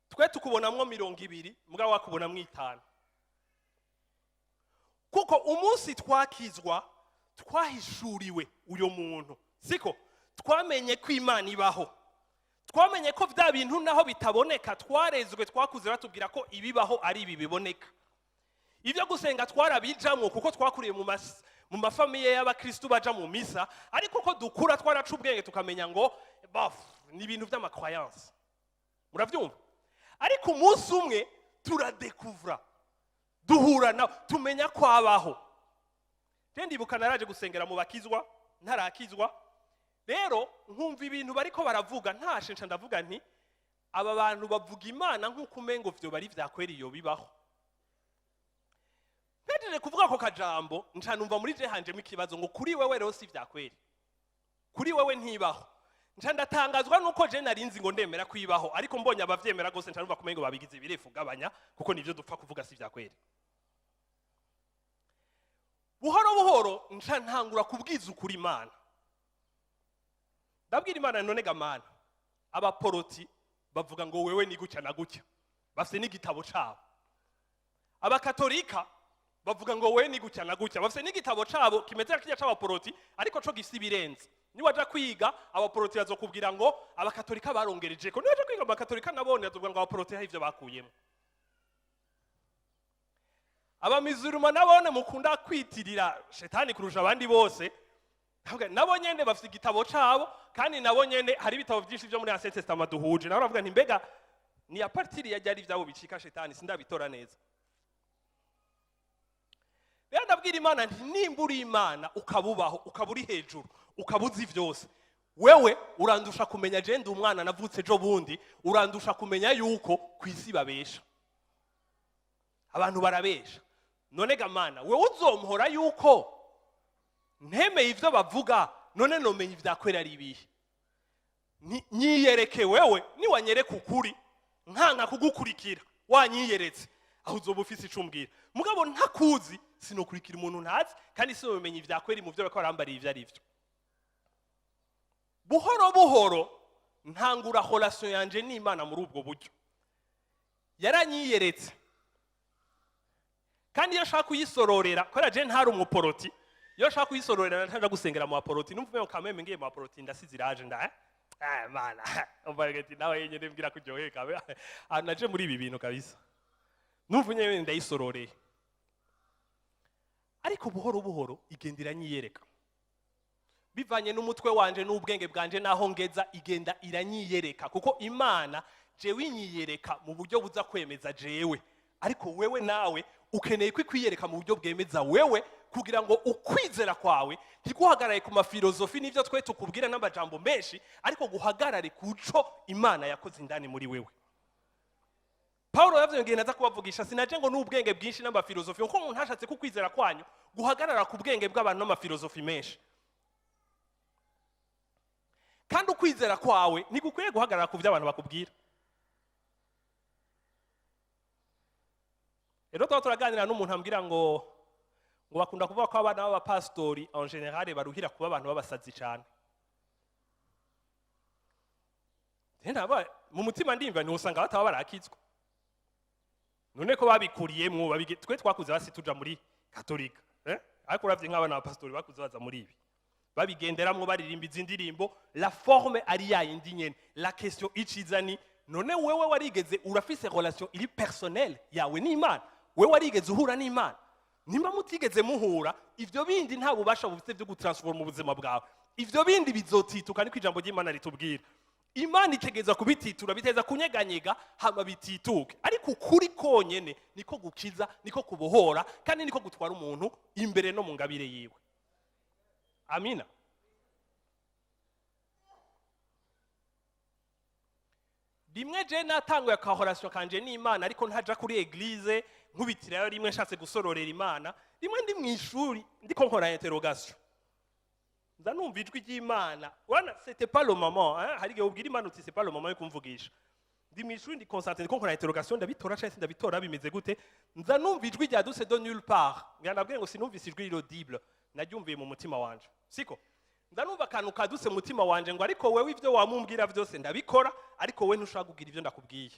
Twe tukubonamwo 20 mugabo wakubonamwo 5. Kuko umunsi twakizwa twahishuriwe uyo muntu, siko? Twamenye ko Imana ibaho. Twamenye ko vya bintu naho bitaboneka twarezwe twakuze batubwira ko ibibaho ari ibi biboneka. Ivyo gusenga twarabijamwo kuko twakuriye mu mafamiye y'abakristo baja mu misa, ariko ko dukura twaraca ubwenge tukamenya ngo ni ibintu vy'amacroyance. Muravyumva? Ariko umunsi umwe turadekuvra, duhura na tumenya ko abaho. Ndibuka naraje gusengera mu bakizwa ntarakizwa. Rero nkumva ibintu bariko baravuga ntashe nca ndavuga nti aba bantu bavuga Imana nk'uko umengo vyo bari vyakwera iyo bibaho. Petere kuvuga ko kajambo nca numva muri je hanjemo ikibazo ngo kuri wewe rero si vyakwera. Kuri wewe ntibaho. Nca ndatangazwa nuko je narinzi ngo ndemera kwibaho, ariko mbonye abavyemera gose nca numva kumengo babigize birefu gabanya kuko nivyo dupfa kuvuga si vyakwera. Buhoro buhoro nca ntangura kubwiza ukuri Imana. Ndabwira Imana none gamana abaporoti bavuga ngo wewe ni gutya na gutya, bafite n'igitabo cabo. Abakatolika bavuga ngo wewe ni gutya na gutya, bafite n'igitabo cabo kimeze kirya c'abaporoti ariko co gifite ibirenze. Ni waja kwiga abaporoti bazokubwira ngo abakatolika barongereje ko, ni waja kwiga abakatolika nabone bavuga ngo abaporoti hari ivyo bakuyemo. Abamizuruma nabone mukunda kwitirira shetani kurusha abandi bose, nabo nyene bafite igitabo cabo, kandi nabo nyene hari ibitabo byinshi byo muri Ancien Testament duhuje. Naho bavuga nti mbega ni ya partiri ya ryari vyabo bicika shetani sindabitora neza. Rero ndabwira Imana nti nimburi Imana ukabubaho ukaburi hejuru ukabuzi vyose, wewe urandusha kumenya je ndi umwana navutse jo bundi, urandusha kumenya yuko kwisi babesha. Abantu barabesha. None gamana wewe uzomuhora yuko ntemeye ivyo bavuga, none nomenye ivyakwera ari ibihe. Nyiyereke wewe niwanyereka ukuri nkanka kugukurikira wanyiyeretse aho uzoba ufise icumbwira. Mugabo ntakuzi sinokurikira umuntu ntazi kandi sinomenye ivyakwera mu vyo bakora barambariye ivyo arivyo. Buhoro buhoro ntangura relation yanje n'Imana muri ubwo buryo. Yaranyiyeretse kandi yashaka kuyisororera kora je ntari umuporoti. Yo shaka kuyisororera ntaja gusengera mu baporoti, numvuye ko kameme ngiye mu baporoti ndasiziraje nda mana umbarigati nawe yenyene mbwira kuryoheye kabe naje muri ibi bintu kabisa, numvunye yene ndayisororeye. Ariko buhoro buhoro igendera nyiyereka bivanye n'umutwe wanje n'ubwenge bwanje naho ngeza, igenda iranyiyereka kuko Imana jewe inyiyereka mu buryo buza kwemeza jewe, ariko wewe nawe ukeneye kwiyereka mu buryo bwemeza wewe, kugira ngo ukwizera kwawe ntiguhagarare ku mafilozofi n'ivyo twe tukubwira n'amajambo menshi, ariko guhagarare kuco Imana yakoze indani muri wewe. Paulo yavyo ngene naza kubavugisha sinaje ngo n'ubwenge bwinshi n'amafilozofi, kuko umuntu ashatse kukwizera kwanyu guhagarara ku bwenge bw'abantu n'amafilozofi menshi. Kandi ukwizera kwawe ntigukwiye guhagarara ku vy'abantu bakubwira. Rero turaganira n'umuntu ambwira ngo bakunda kuvuga ko abana b'abapastori en général baruhira kuba abantu babasazi cyane. Ntaba mu mutima ndimva ni usanga bataba barakizwa. None ko babikuriyemwo twe twakuze basi tuja muri katolika, ariko uravye nk'abana b'abapastori bakuze baza muri ibi babigenderamwo baririmba izindirimbo, la forme ari ya yindi nyene, la question icizani none wewe warigeze urafise relation iri personnelle yawe n'Imana, wewe warigeze uhura n'Imana. Nimba mutigeze muhura ivyo bindi nta bubasha bufite byo gutransforma ubuzima bwawe, ivyo bindi bizotituka niko ijambo ry'Imana ritubwira. Imana itegeza kubititura biteza kunyeganyega hama bitituke, ariko ukuri konyene niko gukiza, niko kubohora, kandi niko gutwara umuntu imbere no mu ngabire yiwe. Amina. Rimwe je natanguye akahoration kanje n'Imana, ariko ntaja kuri eglise nkubitirayo rimwe nshatse gusororera Imana. Rimwe ndi mw'ishuri ndiko nkora interrogation, nza numva ijwi ry'Imana wana c'était pas le moment hein hari gihe ubwira Imana uti c'est pas le moment yo kumvugisha ndi mwishuri ndi concentré ko nkora interrogation ndabitora cyangwa ndabitora bimeze gute nza numva ijwi ryaduse de nulle part nganabwiye ngo sinumvise ijwi audible naryumviye mu mutima wanje siko nza numva akantu kaduse mu mutima wanje ngo ariko wewe ivyo wamumbwira byose ndabikora ariko we ntushaka kugira ivyo ndakubwiye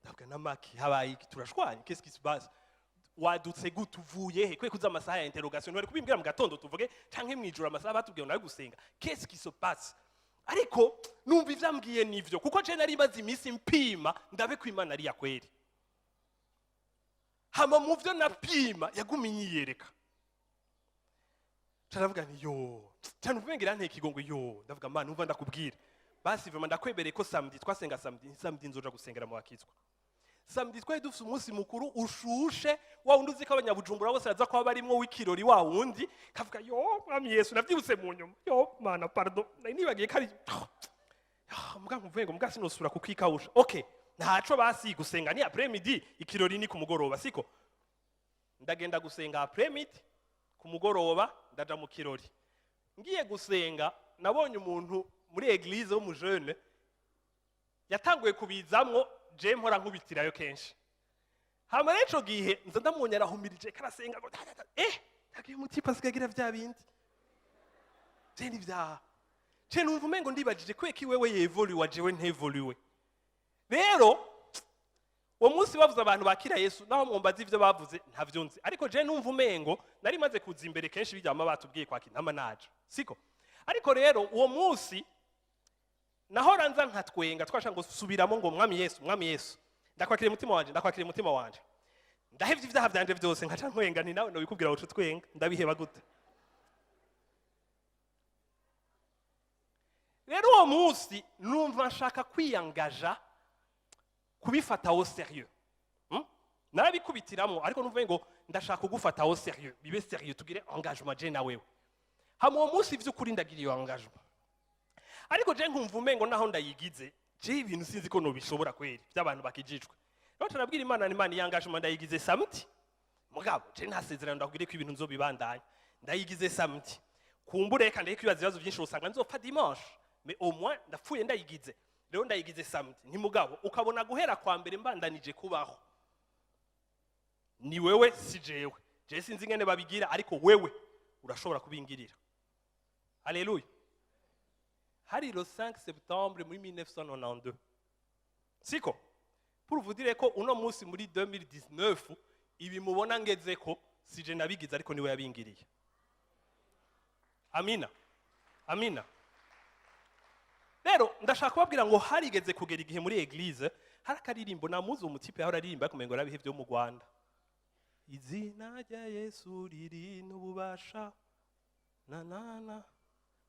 ndavuga namaki habaye iki turashwanye qu'est-ce qui se passe wadutse gute uvuye he kwe kuza amasaha ya interrogation bari kubimbwira mu gatondo tuvuge canke mwijura amasaha batubwiye nawe gusenga qu'est-ce qui se passe ariko numva ivyambwiye nivyo kuko je nari bazi imisi mpima ndabe ko Imana ari yakweri hama mu vyo napima yaguminyiyereka caravuga ni yo cyane uvumengira nteke igongo yo ndavuga Mana umva ndakubwira basi vema ndakwebereye ko samedi twasenga samedi nzoja gusengera mu bakizwa samedi twari dufite umunsi mukuru ushushe wa wundi uzi ko abanyabujumbura bose baza kuba barimwo w'ikirori wa wundi kavuga yo mwami Yesu navyibuse mu nyuma yo Mana pardon nibagiye kari mbwa nkuvuye mbwa sinosura kukikawusha okay ntaco basi gusenga ni après midi ikirori ni ku mugoroba siko ndagenda gusenga après midi ku mugoroba ndaja mu kirori ngiye gusenga nabonye umuntu muri eglise wo mu jeune yatanguye kubizamwo je mpora nkubitirayo kenshi hama reco gihe nza ndamunyara humirije karasenga ngo tagiye muti pasikagira vya bindi je ni vya je numva umengo ndibajije kweki wewe yevoluwe jewe ntevoluwe rero uwo munsi bavuze abantu bakira Yesu naho mwombaza ivyo bavuze ntavyo nzi ariko je numva umengo nari maze kuza imbere kenshi bijyama batubwiye kwaki ntama naje siko ariko rero uwo munsi nahora nza nkatwenga twasha ngo subiramo ngo mwami Yesu ndakwakira umutima wanje ndahevye ivyaha vyanje vyose nkaca ntwenga ni nawe no bikubwira uco twenga ndabiheba gute rero uwo munsi numva nshaka kwiyangaja kubifata au sérieux narabikubitiramo ariko numva ngo ndashaka kugufata au sérieux bibe sérieux tugire engagement je na wewe hama uwo munsi vy'ukuri ndagira iyo engagement ariko je nkumva umengo naho ndayigize je ibintu sinzi ko no bishobora kweri by'abantu bakijijwe rero turabwira Imana n'Imana engagement ndayigize samedi mugabo je ntasezerano ndakubwire ko ibintu nzobibandanya ndayigize samedi kumbure kandi kwibaza ibibazo byinshi usanga nzopfa dimanche mais au moins ndapfuye ndayigize rero ndayigize samedi ni mugabo ukabona guhera kwa mbere mbandanije kubaho ni wewe si jewe je sinzi ngene babigira ariko wewe urashobora kubingirira Alléluia hari le 5 septembre muri 1992 siko pour vous dire ko uno munsi muri 2019 ibi mubona ngeze ko sije nabigize ariko niwe yabingiriye amina rero ndashaka kubabwira ngo harigeze kugera igihe muri eglise hari akaririmbo namuzi umutipe yaho aririmba kumengo rabihe byo mu Rwanda izina rya Yesu riri n'ububasha na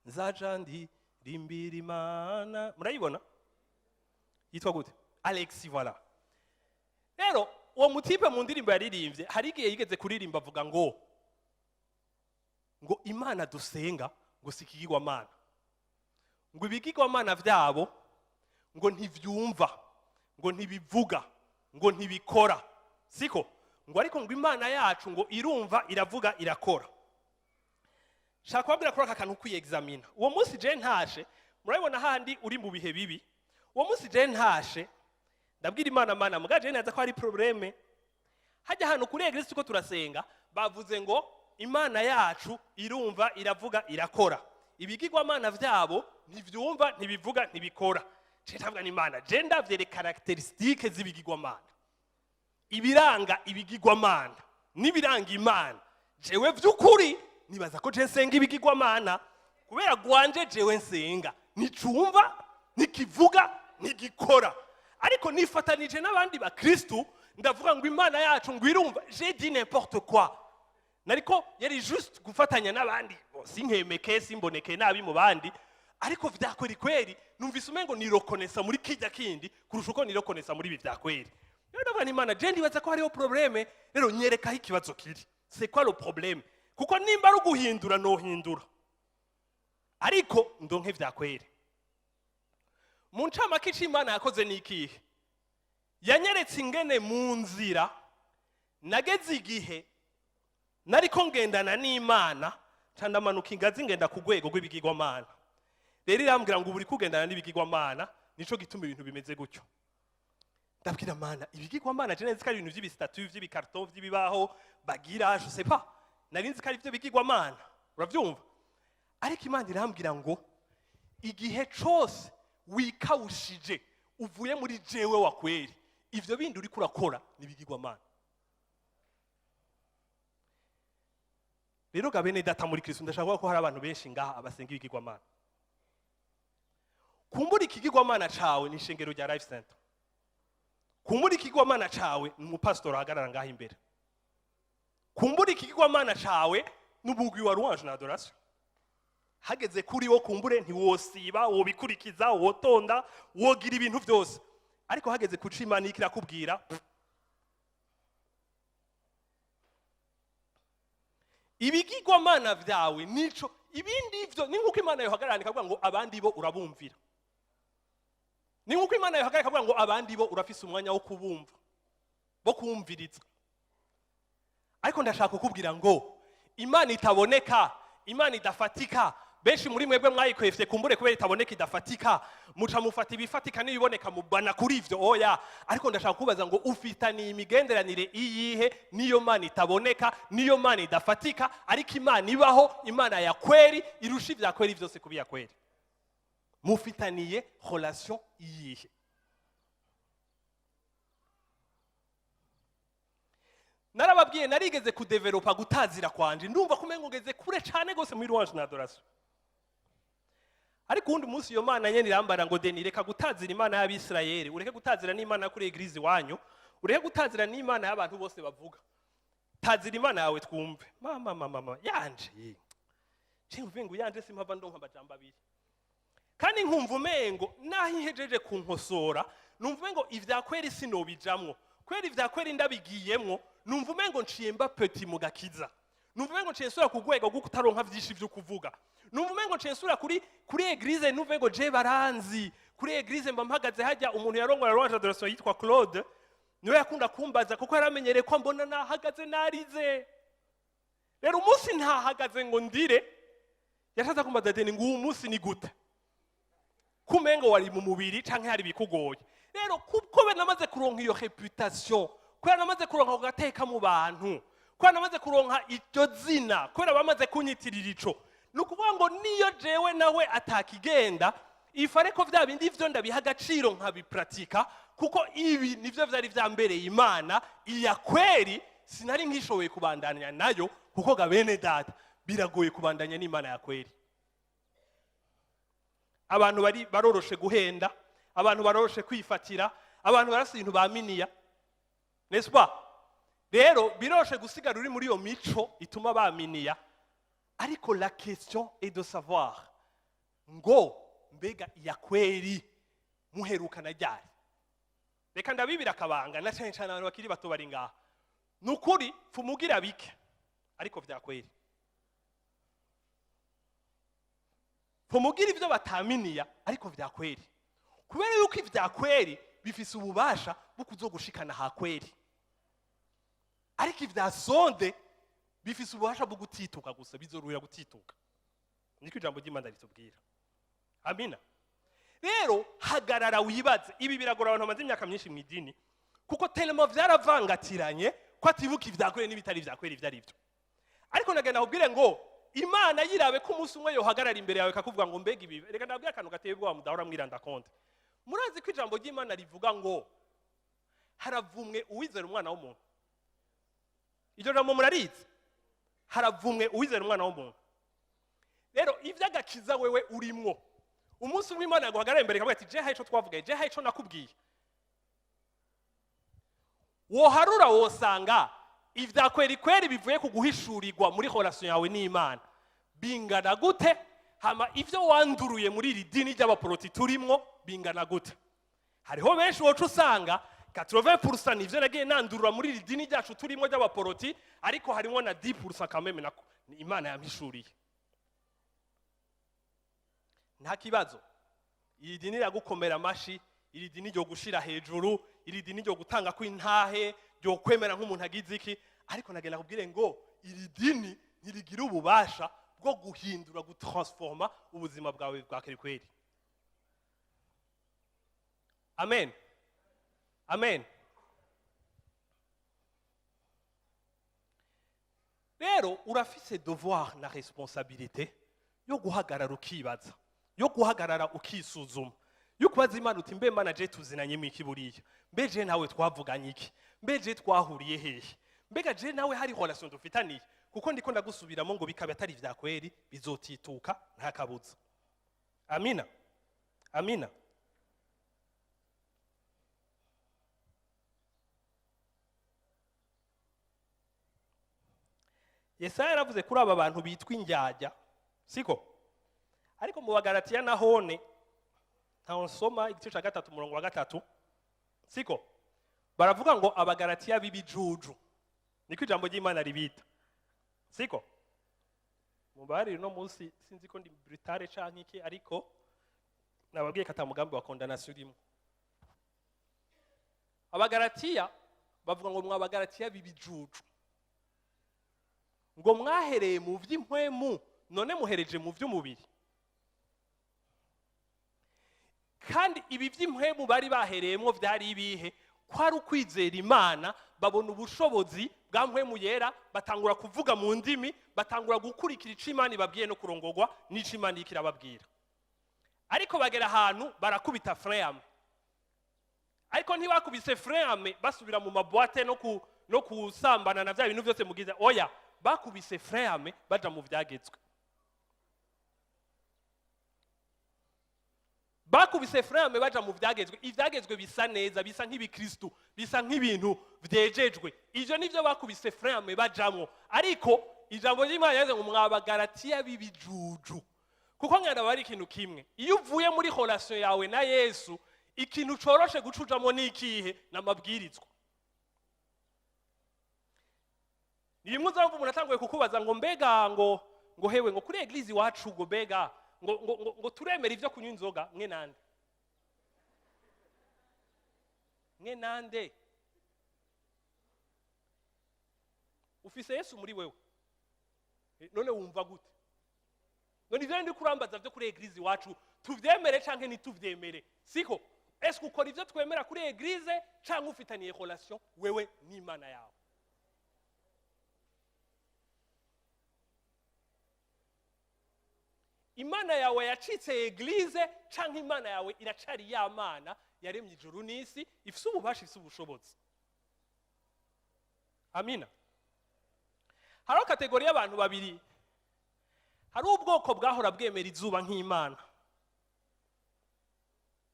nzajandi rimbira Imana murayibona yitwa gute Alexis voilà rero uwo mutipe mu ndirimbo yaririmbye hari igihe yigeze kuririmba avuga ngo Imana dusenga ngo sikigirwa Mana ngo ibigirwa Mana vyabo ngo ntivyumva ngo ntibivuga ngo ntibikora siko ngo ariko ngo Imana yacu ngo irumva iravuga irakora shaka kubabwira ko akantu kwiyexamina uwo munsi je ntashe murabibona handi uri mu bihe bibi uwo munsi je ntashe ndabwira Imana mugaje je naza ko hari probleme hajya hano kuri eglise ko turasenga bavuze ngo Imana yacu irumva iravuga irakora ibigirwa Mana vyabo ntivyumva ntibivuga ntibikora je ndavuga ni Imana je ndavye les caractéristiques z'ibigirwa Mana ibiranga ibigirwa Mana nibiranga Imana jewe vy'ukuri nibaza ko je nsenga ibigirwa Mana kubera gwanje jewe nsenga nicumva nikivuga nigikora ariko nifatanije n'abandi ba Kristo ndavuga ngo Imana yacu ngo irumva j'ai dit n'importe quoi nariko yari juste gufatanya n'abandi sinkemeke simboneke nabi mu bandi ariko vyakweri kweri numvise umengo nirokonesa muri kijya kindi kurusha uko nirokonesa muri ibi vyakweri rero ndavuga ni Imana je ndibaza ko hariho probleme rero nyereka ikibazo kiri c'est quoi le problème kuko nimba ari guhindura no hindura ariko ndonke vyakweri mu ncamake c'Imana yakoze nikihe yanyeretse ingene mu nzira nageze igihe nariko ngendana n'Imana candamanuka ingazi ngenda ku rwego rw'ibigirwamana. Rero irambwira ngo ubu uri kugendana n'ibigirwamana, nico gituma ibintu bimeze gutyo. Ndabwira Mana, ibigirwamana je nzi ko ari ibintu by'ibistatu by'ibikarton by'ibibaho bagira, je sais pas. Nari nzi ko ari byo bigirwamana. Uravyumva? Ariko Imana irambwira ngo igihe cose wikawushije uvuye muri jewe wa kweri, ivyo bindi uri kurakora nibigirwamana. Rero gabene data muri Kristo, ndashaka ko hari abantu benshi ngaha abasenga ibigirwamana. Kumbura ikigirwamana cawe ni ishengero rya Life Center. Kumbura ikigirwamana cawe ni umupastor ahagarara ngaha imbere. Kumbura ikigirwamana cawe n'ubugwi wa louange na adoration. Hageze kuri wo kumbure ntiwosiba, wobikurikiza, wotonda, wogira ibintu byose. Ariko hageze kuca Imana ikirakubwira, ibigirwamana vyawe nico ibindi ivyo ni nkuko Imana yohagarara ikavuga ngo abandi bo urabumvira. Ni nkuko Imana yohagarara ikavuga ngo abandi bo urafise umwanya wo kubumva, bo kumviriza. Ariko ndashaka kukubwira ngo Imana itaboneka, Imana idafatika, benshi muri mwebwe mwayikwefye kumbure kubera itaboneka idafatika, muca mufata ibifatika n'ibiboneka mubana kuri ivyo oya. Ariko ndashaka kubaza ngo ufitaniye imigenderanire iyihe niyo Mana itaboneka, niyo Mana idafatika, ariko Imana ibaho, Imana ya kweri irusha ivya kweri vyose kubiya kweri. Mufitaniye relation iyihe? Narababwiye narigeze kudevelopa gutazira kwanje, ndumva kumengo ngeze kure cyane gose muri louange na adoration. Ariko undi munsi iyo Mana nyene irambara ngo Deni reka gutazira Imana y'Abisirayeli, ureke gutazira n'Imana kuri eglise wanyu, ureke gutazira n'Imana y'abantu bose bavuga. Tazira Imana yawe twumve. Mama yanje. Cyumve ngo yanje simpava ndonka amajambo abiri. Kandi nkumva umengo naho ihejeje kunkosora, numva umengo ivya kweri sinobijamwo. Kweri ivya kweri ndabigiyemwo, numva umengo nciye mba petit mu gakiza. Numva umengo nciye nsura ku rwego rwo kutaronka vyinshi vyo kuvuga. Numva umengo nciye nsura kuri eglise, numva umengo je baranzi. Kuri eglise mba mpagaze hajya umuntu yarongora louange adoration yitwa Claude, niwe yakunda kumbaza kuko yaramenyereye ko mbona nahagaze narize. Rero umunsi ntahagaze ngo ndire, yashaza kumbaza Deni ngo uyu munsi ni gute? Kumengo wari mu mubiri canke hari bikugoye. Rero kuko be namaze kuronka iyo reputation, ko namaze kuronka gateka mu bantu, ko namaze kuronka iryo zina, ko bamaze kunyitirira ico, nukuvuga ngo niyo jewe nawe atakigenda, ifare ko vya bindi vyo ndabiha agaciro nkabipratika, kuko ibi nivyo vyari vyambereye Imana iya kweri, sinari nkishoboye kubandanya nayo, kuko gabene data biragoye kubandanya n'Imana ya kweri. Abantu bari baroroshe guhenda, abantu baroroshe kwifatira, abantu barasi ibintu baminiya, n'est-ce pas? Rero biroshe gusigara uri muri iyo mico ituma baminiya. Ariko la question est de savoir ngo mbega iya kweri muherukana ryari? Reka ndabibira akabanga na cyane cyane abantu bakiri bato bari ngaha. Nukuri fumugira bike ariko vya kweri. Fumugira ivyo bataminiya ariko vya kweri. Kubera yuko ivya kweri bifise ububasha bwo kuzogushikana ha kweri. Ariko ivya sonde bifise ububasha bwo gutituka gusa, bizorurira gutituka. Niko ijambo ry'Imana ritubwira. Amina. Rero hagarara wibaze, ibi biragora abantu bamaze imyaka myinshi mu idini, kuko telemo vyaravangatiranye ko atibuka ivya kweri n'ibitari vya kweri vyari byo. Ariko nagenda kubwire ngo Imana yirabe ko umunsi umwe yohagarara imbere yawe kakuvuga ngo mbega ibi. Reka ndabwira akantu gateye ubwoba mudahora mwiranda konte. Murazi ko ijambo ry'Imana rivuga ngo haravumwe uwizera umwana w'umuntu. Iryo jambo murarizi? Haravumwe uwizera umwana w'umuntu. Rero ivy'agakiza wewe urimwo, umunsi umwe Imana yaguhagarara imbere ikavuga ati je hayico twavugaye, je hayico nakubwiye. Woharura wosanga ivya kweri kweri bivuye kuguhishurirwa muri relation yawe n'Imana bingana gute, hama ivyo wanduruye muri iri dini ry'abaporoti turimwo bingana gute. Hariho benshi wocu usanga 80% ivyo nagiye nandurura muri iri dini ryacu turimo ry'abaporoti, ariko harimo na 10% kameme nako Imana yampishuriye. Nta kibazo, iri dini ryagukomera amashi, iri dini ryo gushira hejuru, iri dini ryo gutanga kw'intahe, ryo kwemera nk'umuntu agize iki, ariko nagenda kubwire ngo iri dini ntirigira ububasha bwo guhindura gutransforma ubuzima bwawe bwa kweri. Amen. Amen. Rero urafise devoir na responsabilité yo guhagarara ukibaza, yo guhagarara ukisuzuma, yo kubaza Imana uti mbe Mana je tuzinanye mwiki buriya, mbe je nawe twavuganye iki, mbe je twahuriye hehe, mbega je nawe hari relation dufitaniye, kuko ndiko ndagusubiramo ngo bikabe atari vya kweri bizotituka nta kabuza. Amina. Amina. Yesaya yaravuze kuri aba bantu bitwa indyarya, siko? Ariko mu Bagalatiya nahone ntaho nsoma igice cya 3 umurongo wa 3, siko? Baravuga ngo Abagalatiya b'ibijuju, niko ijambo ry'Imana ribita, siko? Mubari no munsi sinzi ko ndi brutale canke iki, ariko nababwiye kata mugambi wa condamnation rimwe. Abagalatiya bavuga ngo Abagalatiya b'ibijuju, ngo mwahereye mu vy'impwemu none muhereje mu vy'umubiri. Kandi ibi vy'impwemu bari bahereyemo vyari ibihe? Kwari ukwizera Imana, babona ubushobozi bwa mpwemu yera, batangura kuvuga mu ndimi, batangura gukurikira ico Imana ibabwiye no kurongorwa n'ico Imana ikirababwira. Ariko bagera ahantu barakubita frame. Ariko ntibakubise frame basubira mu maboite no kusambana na vya bintu byose mugize, oya, bakubise frame baja mu vyagezwe. Bakubise frame baja mu vyagezwe, ivyagezwe bisa neza, bisa nk'ibikristo, bisa nk'ibintu vyejejwe. Ivyo nivyo bakubise frame bajamwo. Ariko ijambo ry'Imana yaze ngo Abagalatiya b'ibijuju. Kuko ngana bari ikintu kimwe. Iyo uvuye muri relation yawe na Yesu, ikintu coroshe gucujamo n'ikihe n'amabwirizwa. Nimwe uzamva umuntu atanguye kukubaza ngo mbega ngo hewe ngo kuri eglise wacu ngo bega ngo turemera ivyo kunywa inzoga, mwe nande? Mwe nande? Ufise Yesu muri wewe, none wumva gute? None ivyo ndi kurambaza vyo kuri eglise wacu tuvyemere canke ntituvyemere, siko? Est-ce ukora ivyo twemera kuri eglise canke ufitaniye relation wewe n'Imana yawe? Imana yawe yacitse eglise canke Imana yawe iracari ya Mana yaremye ijuru n'isi, ifise ububasha, ifise ubushobozi. Amina. Haro kategori y'abantu babiri. Hari ubwoko bwahora bwemera izuba nk'Imana.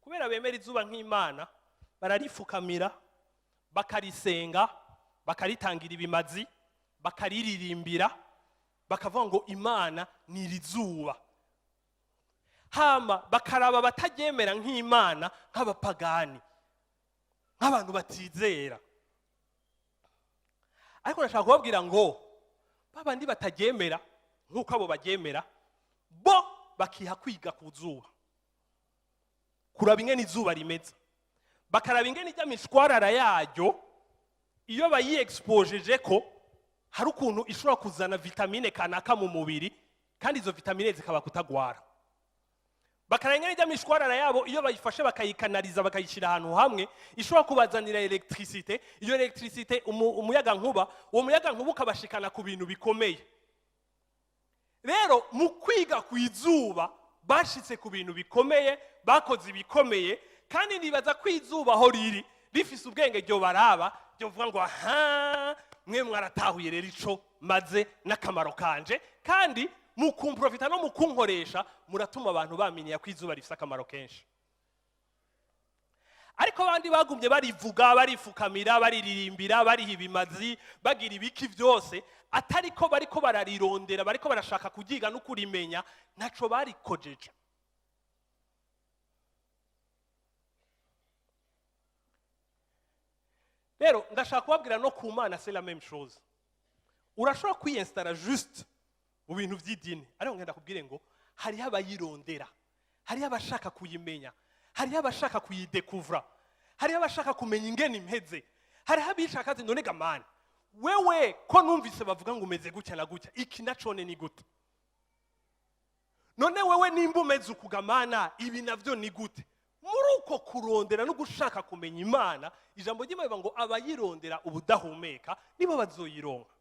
Kubera bemera izuba nk'Imana, bararifukamira, bakarisenga, bakaritangira ibimazi, bakariririmbira, bakavuga ngo Imana ni irizuba. Hama bakaraba bataryemera nk'Imana nk'abapagani, nk'abantu batizera. Ariko nashaka kubabwira ngo babandi bataryemera nk'uko abo baryemera, bo bakiha kwiga ku zuba, kuraba ingene izuba rimeze, bakaraba ingene ijya mishwarara yaryo iyo bayiexpojeje ko hari ukuntu ishobora kuzana vitamine kanaka mu mubiri, kandi izo vitamine zikaba kutagwara. Bakarengera ijya mishwarara yabo iyo bayifashe bakayikanaliza bakayishira ahantu hamwe, ishobora kubazanira electricité. Iyo electricité umuyaga nkuba, uwo muyaga nkuba ukabashikana ku bintu bikomeye. Rero mu kwiga ku izuba bashitse ku bintu bikomeye, bakoze ibikomeye, kandi nibaza ko izuba aho riri rifise ubwenge ryo baraba, ryo vuga ngo aha mwe mwaratahuye rero ico maze n'akamaro kanje, kandi mu kumprofita no mu kunkoresha muratuma abantu bamenye ko izuba rifise akamaro kenshi. Ariko abandi bagumye barivuga, barifukamira, bariririmbira, bariha ibimazi, bagira ibiki vyose, atariko bariko bararirondera, bariko barashaka kugiga no kurimenya, ntaco barikojeje. Rero ndashaka kubabwira no ku Mana c'est la même chose. Urashobora kwiyinstara juste mu bintu vy'idini, ariko ngenda kubwire ngo hari abayirondera, hari abashaka kuyimenya, hari abashaka kuyidekuvra, hari abashaka kumenya ingene impeze, hari abishaka ati none gamana wewe ko numvise bavuga ngo umeze gutya na gutya, iki nacone ni gute? none wewe nimba umeze ukugamana ibi navyo ni gute? Muri uko kurondera no gushaka kumenya Imana, ijambo ry'Imana ngo abayirondera ubudahumeka nibo bazoyironka.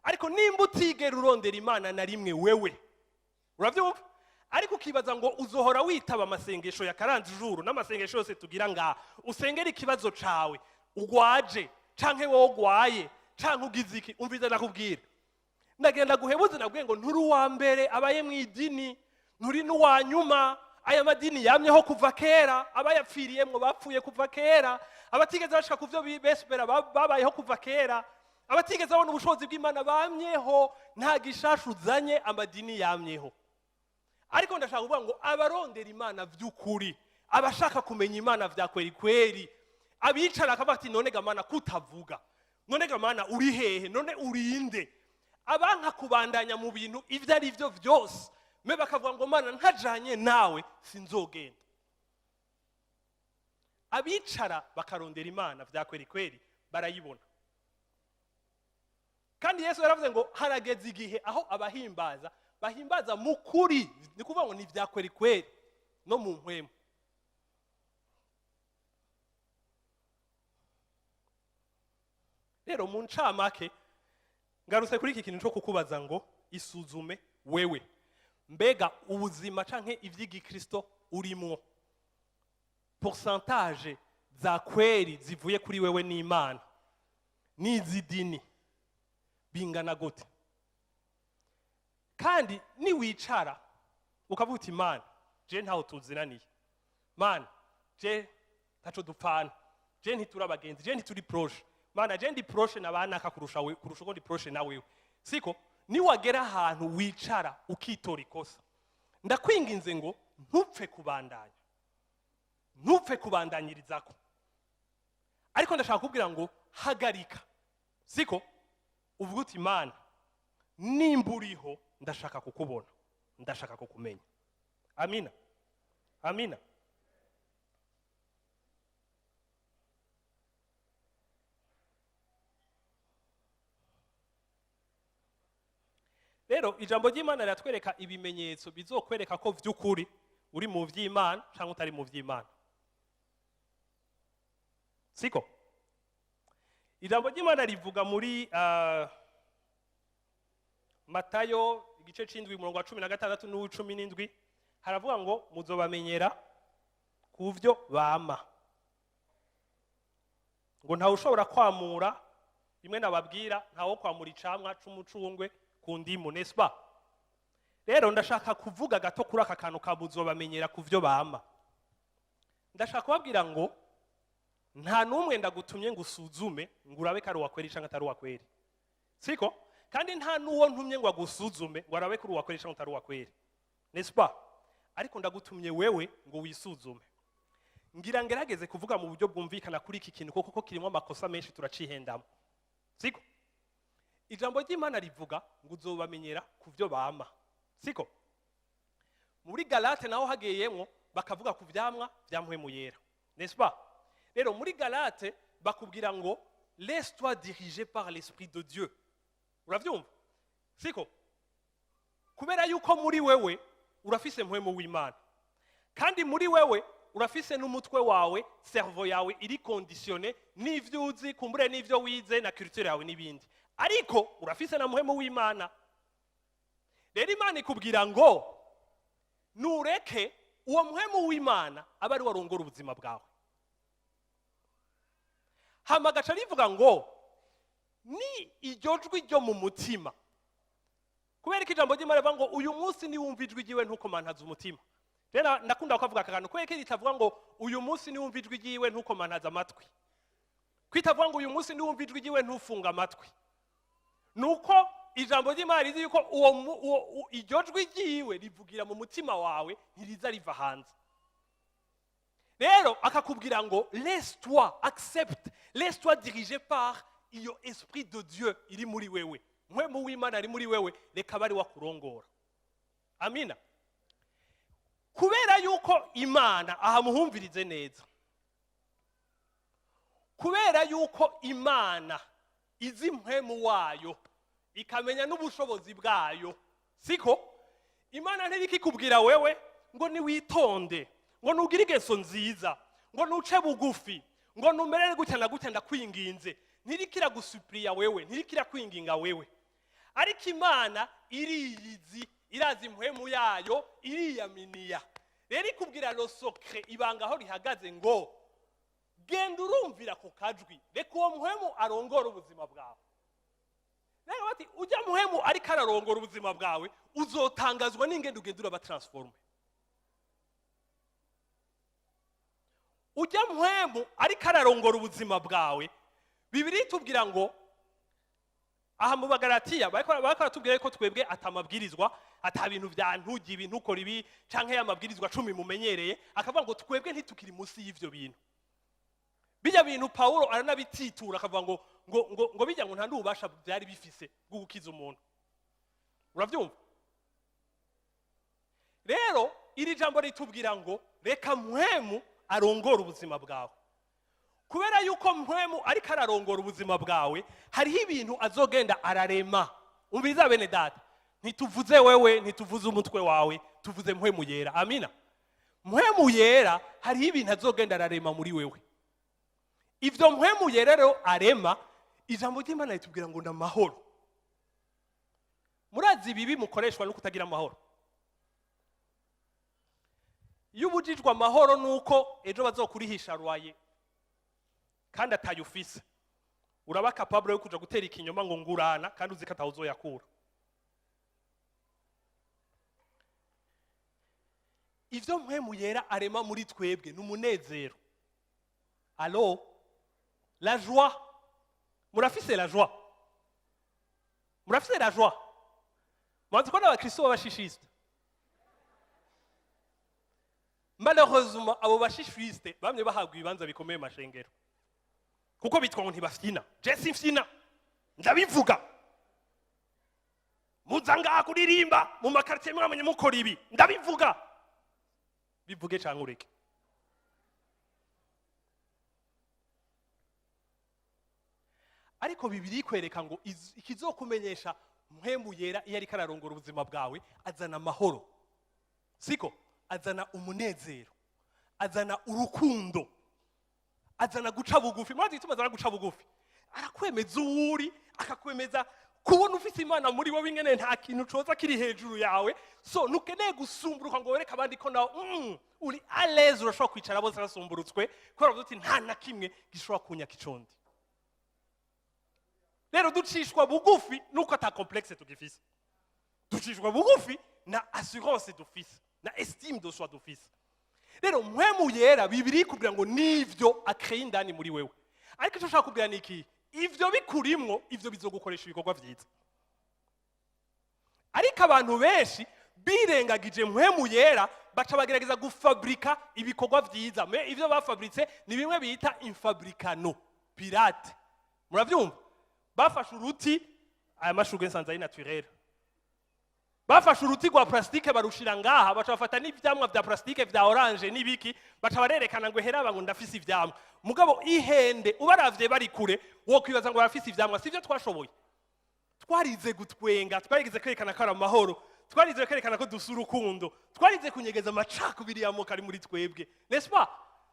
Ariko nimba utigera urondera Imana na rimwe wewe, uravyumva? Ariko ukibaza ngo uzohora witaba amasengesho ya karandi juru n'amasengesho yose tugira ngaha, usengera ikibazo cawe, ugwaje canke wowe ugwaye canke ugize iki, umvize nakubwira. Ndagenda guhebuze nabwiye ngo nturi uwa mbere abaye mu idini, nturi n'uwa nyuma. Aya madini yamyeho kuva kera, abayapfiriyemwo bapfuye kuva kera, abatigeze bashika kuvyo bespera babayeho kuva kera, abatigeze babona ubushobozi bw'Imana bamyeho, nta gishasha uzanye, amadini yamyeho. Ariko ndashaka kuvuga ngo abarondera Imana vy'ukuri, abashaka kumenya Imana vya kweri kweri, abicara akavuga ati none gamana kutavuga, none gamana uri hehe, none urinde, abanka kubandanya mu bintu ivyo ari vyo vyose, me bakavuga ngo Mana ntajanye nawe sinzogenda. Abicara bakarondera Imana vya kweri kweri barayibona. Kandi Yesu yaravuze ngo harageze igihe aho abahimbaza bahimbaza mukuri, ni kuvuga ngo ni vya kweri kweri no mu mpwemu. Rero mu ncamake ngarutse kuri iki kintu cyo kukubaza ngo isuzume wewe, mbega ubuzima canke ivy'igikristo urimwo, pourcentage za kweri zivuye kuri wewe n'Imana n'izidini bingana gute? Kandi ni wicara ukavuga uti Mana je ntaho tuzinaniye, Mana je taco dupfana, je ntituri abagenzi, je ntituri proche, Mana je ndi proche nabanaka kurusha uko ndi proche na wewe. Siko ni wagera ahantu wicara ukitora ikosa, ndakwinginze ngo ntupfe kubandanyirizako. Ariko ndashaka kubwira ngo hagarika, siko uvuga uti Mana nimba uriho ndashaka kukubona, ndashaka kukumenya. Amina, amina. Rero ijambo ry'Imana riratwereka ibimenyetso bizokwereka ko vy'ukuri uri mu vy'Imana canke utari mu vy'Imana, siko? Ijambo ry'Imana rivuga muri Matayo igice c'indwi umurongo wa 16 n'u17, haravuga ngo muzobamenyera ku vyo bama, ngo ntawe ushobora kwamura, rimwe nababwira ntawo kwamura icamwa c'umucungwe ku ndimu, n'est-ce pas? Rero ndashaka kuvuga gato kuri aka kantu ka muzobamenyera ku vyo bama. Ndashaka kubabwira ngo nta numwe ndagutumye ngo usuzume ngo urabe kari wakweri canke atari wakweri, siko? Kandi nta nuwo ntumye ngo agusuzume ngo arabe kuri wakweri canke atari wakweri, n'est-ce pas? Ariko ndagutumye wewe ngo wisuzume. Ngira ngerageze kuvuga mu buryo bwumvikana kuri iki kintu kuko kirimo amakosa menshi turacihendamo, siko? Ijambo ry'Imana rivuga ngo uzobamenyera ku vyo bama, siko? Muri Galate naho hageyemwo bakavuga ku vyamwa vya mpwemu yera, n'est-ce pas? Rero muri Galate bakubwira ngo laisse-toi diriger par l'esprit de Dieu. Uravyumva? Siko? Kubera yuko muri wewe urafise mpwemu w'Imana, kandi muri wewe urafise n'umutwe wawe, cerveau yawe iri conditionné n'ivyo uzi, kumbure n'ivyo wize na culture yawe n'ibindi, ariko urafise na mpwemu w'Imana. Rero Imana ikubwira ngo nureke uwo mpwemu w'Imana aba ari warongora ubuzima bwawe. Hama gaca rivuga ngo ni iryo jwi ryo mu mutima, kubera ko ijambo ry'Imana rivuga ngo uyu munsi niwumva ijwi ryiwe ntukomantaze umutima. Rero nakunda kuvuga akantu, kubera ko ritavuga ngo uyu munsi niwumva ijwi ryiwe ntukomantaze amatwi, kwitavuga ngo uyu munsi niwumva ijwi ryiwe ntufunga amatwi, nuko ijambo ry'Imana rizi yuko iryo jwi ryiwe rivugira mu mutima wawe, ntiriza riva hanze. Rero akakubwira ngo laisse-toi, accepte, laisse-toi diriger par iyo esprit de Dieu iri muri wewe, mpwemu w'Imana ari muri wewe, reka bari wakurongora. Amina. Kubera yuko Imana, aha muhumvirize neza, kubera yuko Imana izi mpwemu wayo ikamenya n'ubushobozi bwayo siko imana ntibikikubwira wewe ngo niwitonde ngo nugire ingeso nziza ngo nuce bugufi ngo numerere gutya na gutya ndakwinginze ntirikira gusupiriya wewe ntirikira kwinginga wewe ariko imana iriyizi irazi impwemu yayo iriyaminiya rero ikubwira lo secret ibanga aho rihagaze ngo genda urumvira ku kajwi reka uwo muhemu arongora ubuzima bwawe rero bati ujya muhemu ariko ararongora ubuzima bwawe uzotangazwa n'ingendo ugenda urabatransforme ujya muhemu ariko ararongora ubuzima bwawe Bibiri tubwira ngo aha mu Bagalatiya baratubwira ko twebwe atamabwirizwa atabintu bya ntugi ibintu ukora ibi canke y'amabwirizwa 10 mumenyereye akavuga ngo twebwe ntitukiri munsi y'ivyo bintu bijya bintu Paulo aranabititura akavuga ngo bijya ngo nta n'ubasha byari bifise bwo gukiza umuntu uravyumva rero iri jambo ritubwira ngo reka muhemu arongora ubuzima bwawe kubera yuko muhemu ariko ararongora ubuzima bwawe hariho ibintu azogenda ararema umviriza bene data ntituvuze wewe ntituvuze umutwe wawe tuvuze muhemu yera amina muhemu yera hariho ibintu azogenda ararema muri wewe ivyo muhemu yera rero arema ijambo ry'Imana ritubwira ngo ndamahoro murazi bibi mukoreshwa no kutagira amahoro iyo ubujijwe amahoro nuko ejo bazokurihisha rwaye kandi atayufise uraba capable yo kuja gutera ikinyoma ngo ngurana kandi uzikata uzoyakura ivyo muhemu yera arema muri twebwe n'umunezero allo la joie murafise la joie murafise la joie mwanzi ko n'abakristo b'abashishiste malheureusement abo bashishiste bamwe bahabwa ibibanza bikomeye mashengero kuko bitwa ngo ntibafyina je simfyina ndabivuga muzanga kuririmba mu makartie mwamenye mukora ibi ndabivuga bivuge canke ureke ariko Bibiri kwereka ngo ikizokumenyesha muhemu yera iyo ariko ararongora ubuzima bwawe azana amahoro siko azana umunezero azana urukundo azana guca bugufi mwazi ituma azana guca bugufi arakwemeza uwuri akakwemeza kubona ufite Imana muri wowe ingene nta kintu coza kiri hejuru yawe so nukeneye gusumburuka ngo wereka abandi ko nawe uri à l'aise urashobora kwicara bose basumburutswe kubera uti nta na kimwe gishobora kunyaka icondi rero ducishwa bugufi nuko ata complexe tugifise ducishwa bugufi na assurance dufise na estime de soi dufise rero muhemu yera Bibiri kugira ngo nivyo akreye indani muri wewe ariko cyo shaka kugira niki ivyo bikurimwo ivyo bizogukoresha ibikorwa vyiza ariko abantu benshi birengagije muhemu yera baca bagerageza gufabrika ibikorwa vyiza me ivyo bafabritse ni bimwe bita infabricano pirate muravyumva bafashe uruti aya mashurwe nsanze ari naturel bafashe uruti rwa plastique barushira ngaha baca bafata n'ivyamwa vya plastique vya orange n'ibiki baca barerekana ngo heraba ngo ndafise ivyamwa mugabo ihende ubaravye bari kure wo kwibaza ngo barafise ivyamwa sivyo twashoboye twarize gutwenga twarize kwerekana ko ari amahoro twarize kwerekana ko dusa urukundo twarize kunyegeza amacakubiri ya moka ari muri twebwe n'est-ce pas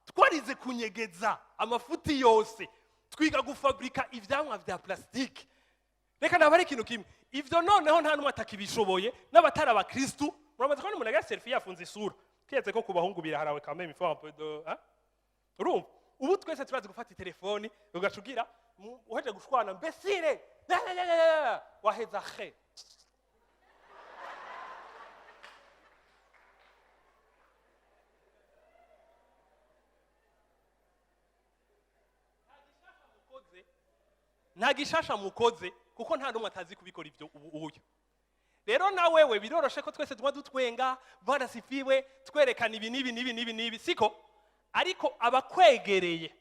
twarize kunyegeza amafuti yose twiga gufabrika ivyamwa vya plastique reka nabari ikintu kimwe ivyo noneho nta numwe atakibishoboye n'abatari abakristu muramaze ko umuntu aga selfie yafunze isura kiyeze ko kubahungu biraharawe quand même il faut un peu de hein urumva ubu twese turazi gufata telefoni ugacugira uheje gushwana mbesire waheza khe nta gishasha mukoze kuko nta numwe atazi kubikora ivyo ubuyo rero na wewe biroroshe ko twese twa dutwenga barasifiwe twerekana ibi nibi siko ariko abakwegereye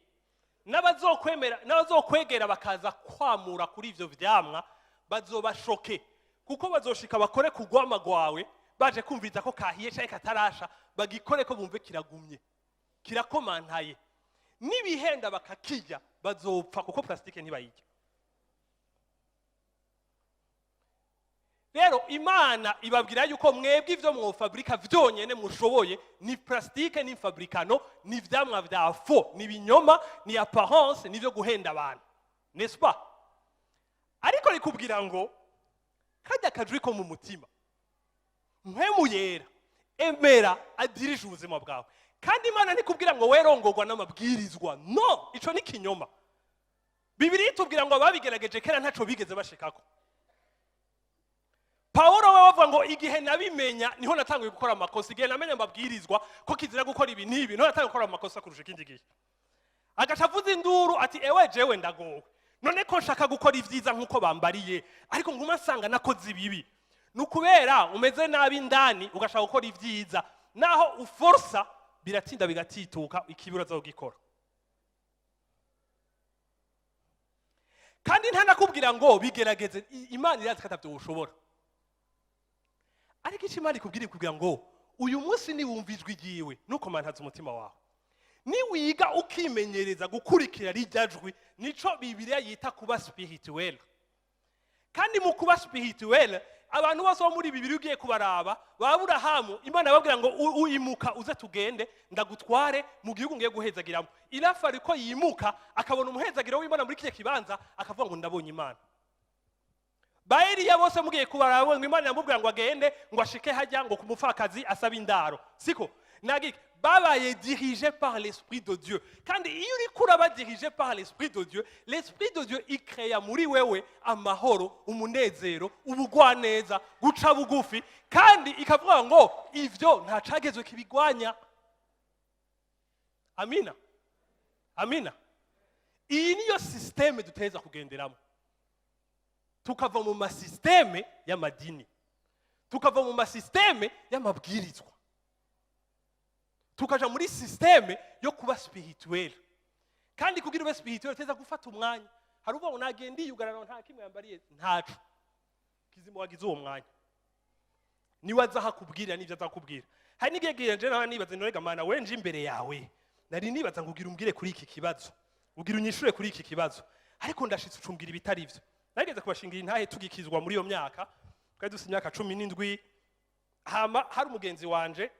n'abazokwegera bakaza kwamura kuri ivyo vyamwa bazobashoke kuko bazoshika bakore kugwama gwawe baje kumviriza ko kahiye cyane katarasha bagikore ko bumve kiragumye kirakomantaye nibihenda bakakijya bazopfa kuko plastique ntibayijya rero imana ibabwira yuko mwebwe ivyo mwofabrika vyonyene mushoboye ni plastike ni fabrikano ni vyamwa vya fo ni binyoma ni apparence ni vyo guhenda abantu n'est-ce pas ariko rikubwira ngo kajya kajwi ko mu mutima mpemu yera emera adirije ubuzima bwawe kandi imana nikubwira ngo werongorwa n'amabwirizwa no ico ni kinyoma Bibiri itubwira ngo ababigerageje kera ntaco bigeze bashikako Paulo we wavuga ngo igihe nabimenya niho natanguye gukora amakosa igihe namenye amabwirizwa ko kizira gukora ibi nibi niho natanguye gukora amakosa kurusha ikindi gihe agacavuza induru ati ewe jewe ndagowe none ko nshaka gukora ivyiza nkuko bambariye ariko nguma nsanga nakoze ibibi nukubera umeze nabi ndani ugashaka gukora ivyiza naho uforsa biratinda bigatituka ikibura zo gikora kandi ntanakubwira ngo bigerageze imana irazi katavyo ushobora ariko imana ikubwira ngo uyu munsi ni wumvijwe igiwe nuko mantaza umutima wawe ni wiga ukimenyereza gukurikira rijajwi nico Bibiliya yita kuba spirituel kandi mu kuba spirituel abantu bose bo muri Bibiliya ugiye kubaraba Aburahamu imana babwira ngo uyimuka uze tugende ndagutware mu gihugu ngiye guhezagiramo irafari ko yimuka akabona umuhezagiro w'Imana muri kije kibanza akavuga ngo ndabonye Imana Baeliya bose mugiye kubaraba ngo Imana yamubwira ngo agende ngo ashike hajya ngo kumufakazi asaba indaro siko nagi babaye dirigé par l'esprit de Dieu kandi iyo uri kuraba dirigé par l'esprit de Dieu l'esprit de Dieu ikreya muri wewe amahoro umunezero ubugwaneza guca bugufi kandi ikavuga ngo ivyo nta cagezwe kibigwanya amina amina iyi niyo systeme duteza kugenderamo tukava mu masysteme y'amadini tukava mu masysteme y'amabwirizwa tukaja muri systeme yo kuba spirituel kandi kugira ube spirituel teza gufata umwanya hari uvuga ngo nagenda iyugarana nta kimwe yambariye ntaco kizimo wagize uwo mwanya niwaza hakubwira n'ivyo azakubwira hari n'igihe nje naho nibaza norega mana wenje imbere yawe nari nibaza ngugira umbwire kuri iki kibazo ugira unyishure kuri iki kibazo ariko ndashitse ucumbwira ibitari ivyo nageze kubashingira intahe tugikizwa muri iyo myaka twari dufite imyaka 17 hama hari umugenzi wanje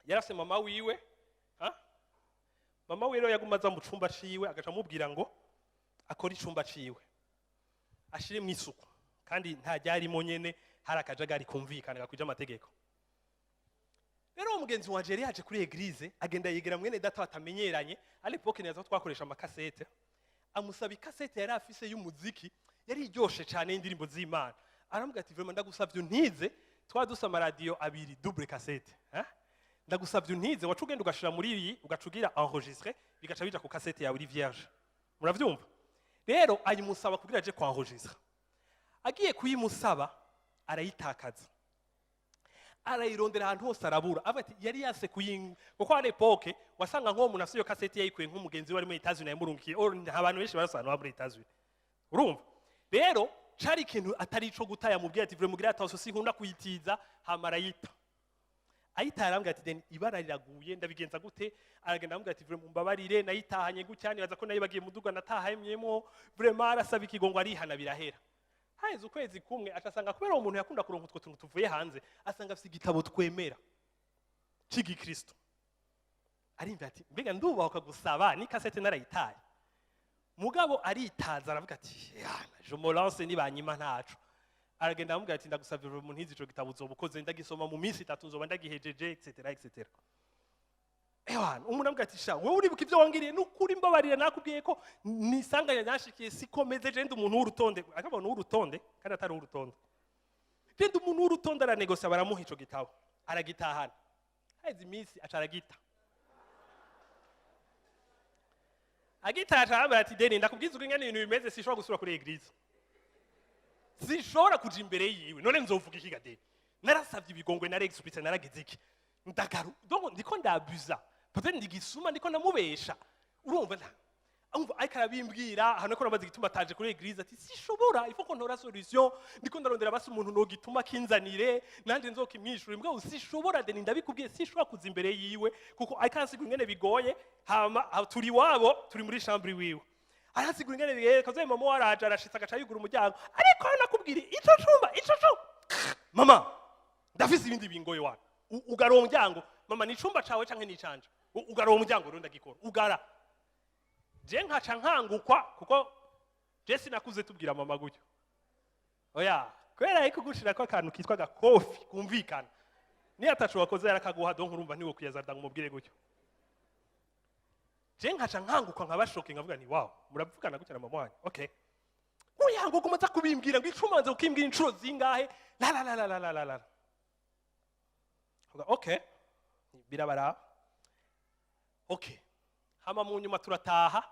yarase mama wiwe mama wiwe yagumaza mu cumba ciwe agaca mubwira ngo akora icumba ciwe ashire mu isuku kandi nta ryarimo nyene hari akajagari kumvikana gakwije amategeko rero umugenzi wanje yari yaje kuri eglise agenda yegera mwene data batamenyeranye à l'époque neza twakoresha amakasete amusaba ikasete yari afise y'umuziki yari iryoshe cyane y'indirimbo z'Imana aramubwira ati vraiment ndagusavye untize twadusama radio abiri double cassette ndagusavye untize wacugenda ugashira muri iyi ugacugira enregistrer bigaca bija ku cassette yawe iri vierge muravyumva rero ayimusaba kugira aje kwa enregistrer agiye kuyimusaba arayitakaza arayirondera ahantu hose arabura abati yari yase kuyinga kuko à l'époque wasanga nko umuntu afite cassette yayikuye nk'umugenzi wari muri Etats-Unis yamurungikiye abantu benshi barasobanura muri Etats-Unis urumva rero cari ikintu atari ico gutaya mubwira ati vraiment mugira ataso sinkunda kuyitiza hamarayita ayita arambwira ati den ibara riraguye ndabigenza gute aragenda amubwira ati vraiment mbabarire nayitahanye gucyane baza ko nayibagiye muduga natahayemyemo vraiment arasaba ikigongo arihana birahera haize ukwezi kumwe acasanga kubera umuntu yakunda kuronka utwo tuntu tuvuye hanze asanga afite igitabo twemera cigi Kristo arimva ati mbega ndubaho kagusaba ni cassette narayitaye mugabo aritaza aravuga ati je me lance ni banyima ntaco aragenda amubwira ati ndagusavye umuntu hizi ico gitabo uzobukoze ndagisoma mu minsi 3 nzoba ndagihejeje etc ewana umuntu amubwira ati sha wowe uribuka ivyo wangiriye n'ukuri mbabarira nakubwiye ko nisanganya nyashikiye sikomeze je ndi umuntu w'urutonde akabona w'urutonde kandi atari w'urutonde je ndi umuntu w'urutonde aranegosia baramuha ico gitabo aragitahana haize iminsi acaragita agitaje ati deni ndakubwiza ingene ibintu bimeze sishobora gusura kuri eglise sishobora kuja imbere yiwe none nzovuga iki gadeni narasavye ibigongwe na explique narageze iki ndagaru donc ndiko ndabuza peut-être ndigisuma ndiko namubesha urumva umva ayikarabimbwira hano ko namaze gituma taje kuri eglise ati sishobora il faut qu'on aura solution ndiko ndarondera basi umuntu no gituma kinzanire nanje nzokimwishura imbwa usishobora deni ndabikubwiye sishobora kuza imbere yiwe kuko ayikansigura ingene bigoye hama turi wabo turi muri chambre wiwe arasigura ingene bigoye kaze mama waraje arashitsa agaca yigura umuryango ariko nakubwira ico cumba mama ndafise ibindi bingoye wana ugara uwo muryango mama ni icumba cawe canke ni icanje ugara uwo muryango rero ndagikora ugara je nkaca nkangukwa kuko je sinakuze tubwira mama gutyo oya kwera ariko gushirako akantu kitwa gakofi kumvikana ni atacu wakoze yarakaguha donc urumva niwo kuyazarda ngumubwire gutyo je nkaca nkangukwa nkabashoke ngavuga ni wow muravugana gutya na mama wanyu okay uyango kumaza kubimbwira ngo icumanze ukimbwira incuro zingahe la okay birabara okay hama mu nyuma turataha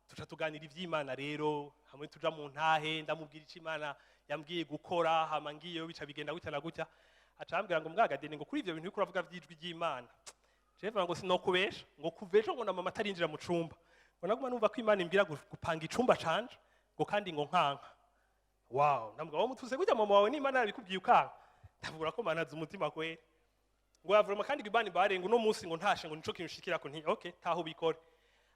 tuca tuganira ivy'Imana rero hamwe tuja mu ntahe ndamubwira ico Imana yambwiye gukora hama ngiyeyo bica bigenda gutya na gutya acambwira ngo mwagadeni ngo kuri ivyo bintu bikuravuga vy'ijwi ry'Imana jewe ngo sinokubesha ngo kuvejo ngo na mama atarinjira mu cumba ngo naguma numva ko Imana imbwira gupanga icumba canje ngo kandi ngo nkanka wow ndambwa wo mutuse kujya mama wawe n'Imana yabikubwiye ukanka ndavuga ko manaza umutima kwere ngo yavuruma kandi gibani barenga no munsi ngo ntashe ngo nico kinshikira ko nti okay taho bikore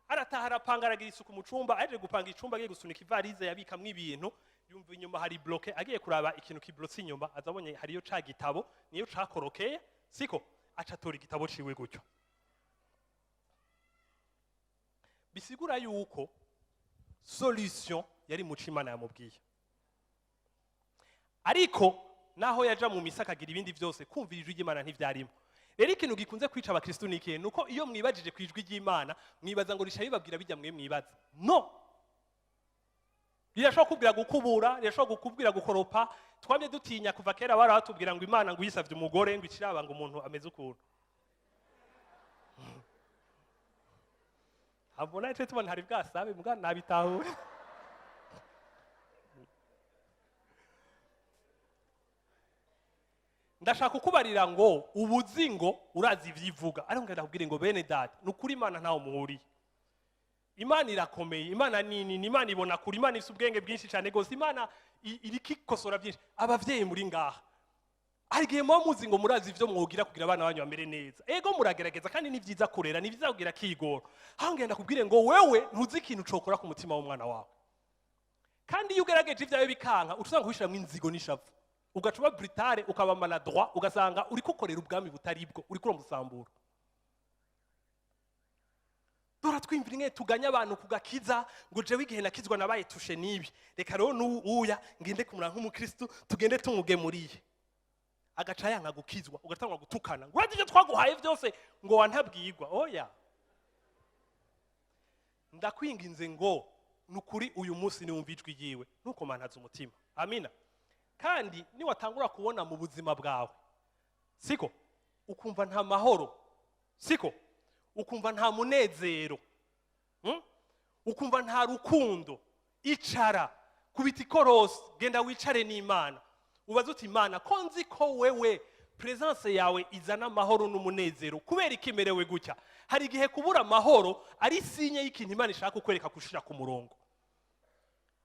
arataha arapanga aragira isuku mu cumba aje gupanga icumba agiye gusunika ivarize yabikamwe ibintu yumva inyuma hari bloke agiye kuraba ikintu kiblotse inyuma azabonye hariyo ca gitabo niyo cakorokeye siko aca tora igitabo ciwe gutyo bisigura yuko solution yari mu Imana yamubwiye ariko naho yaja mu misa akagira ibindi byose kumvira ijwi ry'Imana ntivyarimo rero ikintu gikunze kwica abakristo ni ikintu nuko iyo mwibajije ku ijwi ry'Imana mwibaza ngo risha bibabwira bijya mwe mwibaza no rirashobora kubwira gukubura rirashobora gukubwira gukoropa twamye dutinya kuva kera baratubwira ngo Imana ngo yisavye umugore ngo ikiraba ngo umuntu ameze ukuntu abona icyo tubona hari bwasabe mbwa nabitahure ndashaka kukubarira ngo ubuzingo urazi ivyivuga ariko ngenda kubwire ngo bene data nukuri Imana ntawo muhuriye Imana irakomeye Imana nini Imana ibona kuri Imana ifite ubwenge bwinshi cyane gose Imana irikikosora byinshi abavyeyi muri ngaha arigiye mu muzi ngo murazi ivyo mwogira kugira abana banyu bamere neza ego muragerageza kandi ni vyiza kurera ni vyiza kugira kigoro aho ngenda kubwire ngo wewe ntuzi ikintu cokora ku mutima w'umwana wawe kandi iyo ugerageje ivyawe bikanka utusanga kwishiramwe inzigo n'ishavu ugacuba brutale ukaba maladroit ugasanga uri kukorera ubwami butari bwo uri kuromusambura dora twimvira inge tuganya abantu kugakiza ngo jewe igihe nakizwa nabaye tushe nibi reka rero nuya ngende kumura nk'umukristo tugende tumugemuriye agaca yanga gukizwa ugatangwa gutukana ngo uraje twaguhaye byose ngo wantabwirwa oya ndakwinginze ngo nukuri uyu munsi ni wumvijwe yiwe nuko mantaza umutima amina kandi ni watangura kubona mu buzima bwawe siko ukumva nta mahoro siko ukumva nta munezero ukumva nta rukundo icara kubita ikorosi genda wicare n'Imana ubaza uti Imana ko nzi ko wewe presence yawe izana amahoro n'umunezero kubera ikimerewe gutya hari igihe kubura amahoro ari sinye y'ikintu Imana ishaka kukwereka kushira ku murongo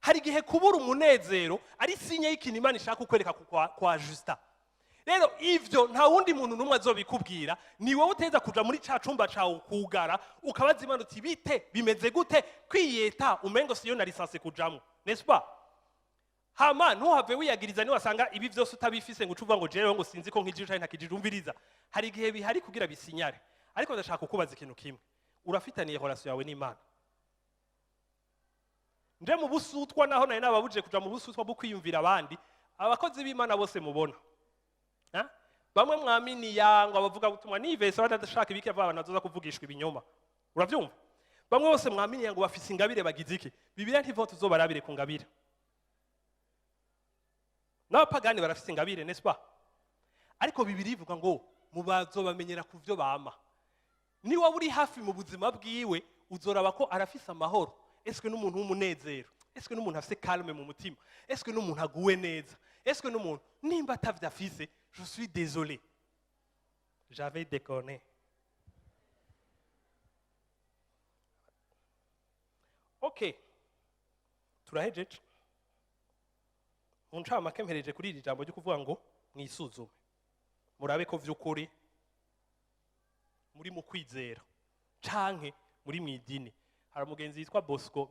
hari igihe kubura umunezero ari sinye y'ikintu Imana ishaka kukwereka kwa justa rero ivyo nta wundi muntu numwe azobikubwira ni wowe uteza kuja muri ca cumba cawe kugara ukabaza Imana uti bite bimeze gute kwiyeta umengo siyo na lisanse kujamwe n'est-ce pas hama ntuhave wiyagiriza ni wasanga ibi vyose utabifise ngo ucuva ngo jewe ngo sinzi ko nkijije cyane ntakijije umviriza hari igihe bihari kugira bisinyare ariko ndashaka kukubaza ikintu kimwe urafitaniye relation yawe n'Imana nje mu busutwa naho naye nababuje kuja mu busutwa bwo kwiyumvira abandi abakozi b'Imana bose mubona bamwe mwamini yango abavuga gutumwa nivese badashaka ibike abantu bazoza kuvugishwa ibinyoma uravyumva bamwe bose mwamini yango bafise ingabire bagize iki Bibiliya ntivuga tuzobarabire ku ngabire n'abapagani barafise ingabire n'est-ce pas ariko Bibiliya ivuga ngo mubazobamenyera ku vyo bama ni waba uri hafi mu buzima bwiwe uzoraba ko arafise amahoro eske n'umuntu w'umunezero eske n'umuntu afise calme mu mutima eske n'umuntu aguwe neza eske n'umuntu nimba atavyafise je suis désolé j'avais déconné okay turahejeje uncama kempereje kuri iri jambo ryo kuvuga ngo mwisuzume murabe ko vy'ukuri muri mu kwizera canke muri mwidini hari umugenzi yitwa Bosco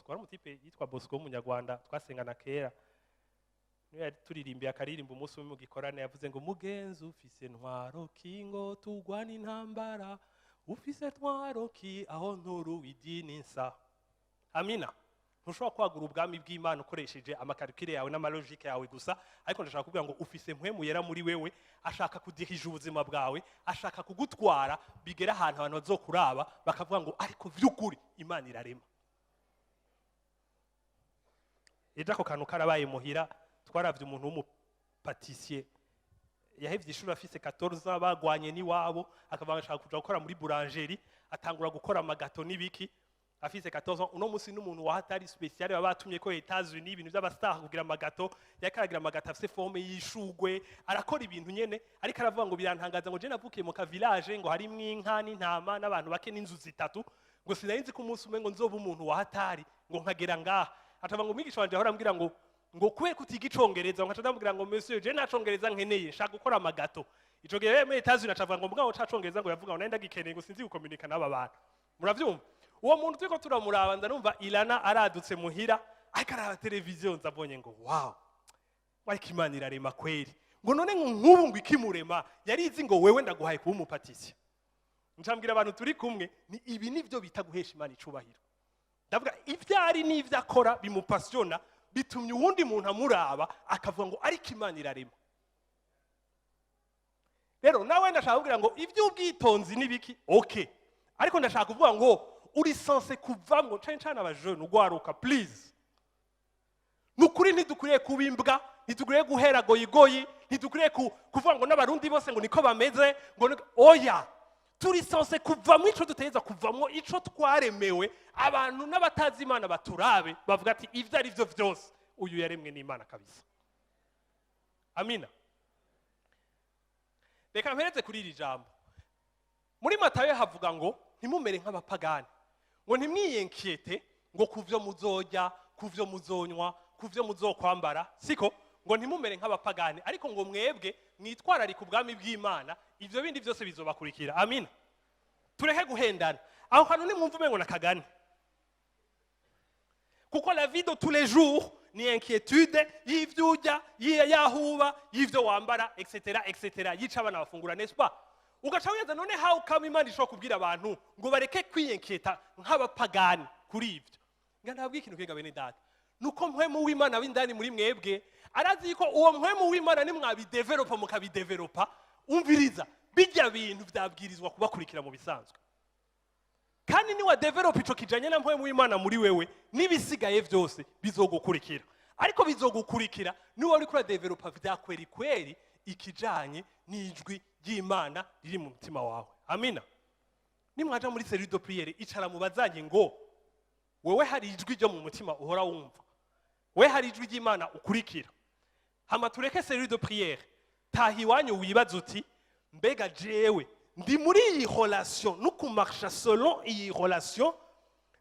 hari umutipe yitwa Bosco w'umunyarwanda twasengana kera niyo yari turirimbiye akaririmba umunsi umwe mu gikorane yavuze ngo mugenzi ufise ntwaro kingo tugwana intambara ufise ntwaro ki aho nturu idini nsa. Amina. Ntushobora kwagura ubwami bw'Imana ukoresheje amakarikire yawe n'amalogike yawe gusa, ariko ndashaka kuvuga ngo ufise mpwemu yera muri wewe, ashaka kudirija ubuzima bwawe, ashaka kugutwara bigera ahantu abantu bazokuraba bakavuga ngo ariko vy'ukuri Imana irarema. Ejo ako kantu karabaye muhira, twaravye umuntu w'umupatisiye yahevye ishuri afise 14 bagwanye n'iwabo, akavuga ashaka kuja gukora muri boulangerie, atangura gukora amagato n'ibiki. Afise 14 uno musi n'umuntu wahatari special babatumye ko Etats-Unis ibintu by'abastar kugira amagato, yakaragira amagato afise forme y'ishugwe, arakora ibintu nyene, ariko aravuga ngo birantangaza ngo je navukiye mu ka village ngo hari mwinka n'intama n'abantu bake n'inzu zitatu, ngo sinarinzi ko umunsi umwe ngo nzoba umuntu wahatari ngo nkagera ngaha. Atavuga ngo umwigisha wanje ahora ambwira ngo kubera kutiga icongereza, ngaca ndamubwira ngo monsieur je nta congereza nkeneye, shaka gukora amagato. Ico gihe muri Etats-Unis acavuga ngo mugabo ca congereza ngo yavuga ngo nari ndagikeneye ngo sinzi gukomunika n'aba bantu. Muravyumva? Uwo muntu twiko turamuraba ndanumva Ilana aradutse muhira, ariko araba televiziyo nzabonye ngo wow, ariko Imana irarema kweri. Ngo none nk'ubu ngo ikimurema yarizi ngo wewe ndaguhaye kuba umupatisi. Ncambwira abantu turi kumwe ni ibi nivyo bita guhesha Imana icubahiro. Ndavuga ivyari n'ivyo akora bimupasiona, bitumye uwundi muntu amuraba akavuga ngo ariko Imana irarema. Rero nawe ndashaka kugira ngo ivy'ubwitonzi nibiki okay, ariko ndashaka kuvuga ngo uri sanse kuvamwo cyane abajene ugwaruka please. Nukuri ntidukuriye kubimbwa, ntidukuriye guhera goyigoyi, ntidukuriye kuvuga ngo n'abarundi bose ngo niko bameze ngo oya. Turi sanse kuvamwo ico duteza kuvamwo ico twaremewe, abantu n'abatazi Imana baturabe bavuga ati ivyo ari byo vyose uyu yaremwe n'Imana kabisa. Amina. Reka mpereze kuri iri jambo. Muri Matayo havuga ngo ntimumere nk'abapagani, ngo ntimwiyenkete ngo kuvyo muzojya, kuvyo muzonywa, kuvyo muzokwambara, siko ngo ntimumere nk'abapagani, ariko ngo mwebwe mwitwararika ubwami bw'Imana, ivyo bindi byose bizobakurikira. Amina. Tureke guhendana. Aho kantu nimwumva umengo nakagani. Kuko la vie de tous les jours ni inquiétude y'ivyo urya, yahuba, y'ivyo wambara, etc etc, yica abana bafungura, n'est-ce pas? Ugaca wibaza none how come Imana ishobora kubwira abantu ngo bareke kwiyenketa nk'abapagani kuri ivyo. Nga ndabwiye ikintu kiga bene data, nuko mpwemu w'Imana w'indani muri mwebwe arazi ko uwo mpwemu w'Imana nimwabidevelopa mukabidevelopa, umviriza bijya bintu vyabwirizwa kubakurikira mu bisanzwe. Kandi ni wa develop ico kijanye na mpwemu w'Imana muri wewe, nibisigaye vyose bizogukurikira. Ariko bizogukurikira ni wari kuri developa vyakweri kweri ikijanye n'ijwi ry'Imana riri mu mutima wawe. Amina. Nimwaja muri cellule de prière icara mubazanye ngo wewe hari ijwi ryo mu mutima uhora wumva, we hari ijwi ry'Imana ukurikira. Hama tureke cellule de prière, tahi wanyu wibaza uti mbega jewe ndi muri iyi relation nukumarcha selon iyi relation,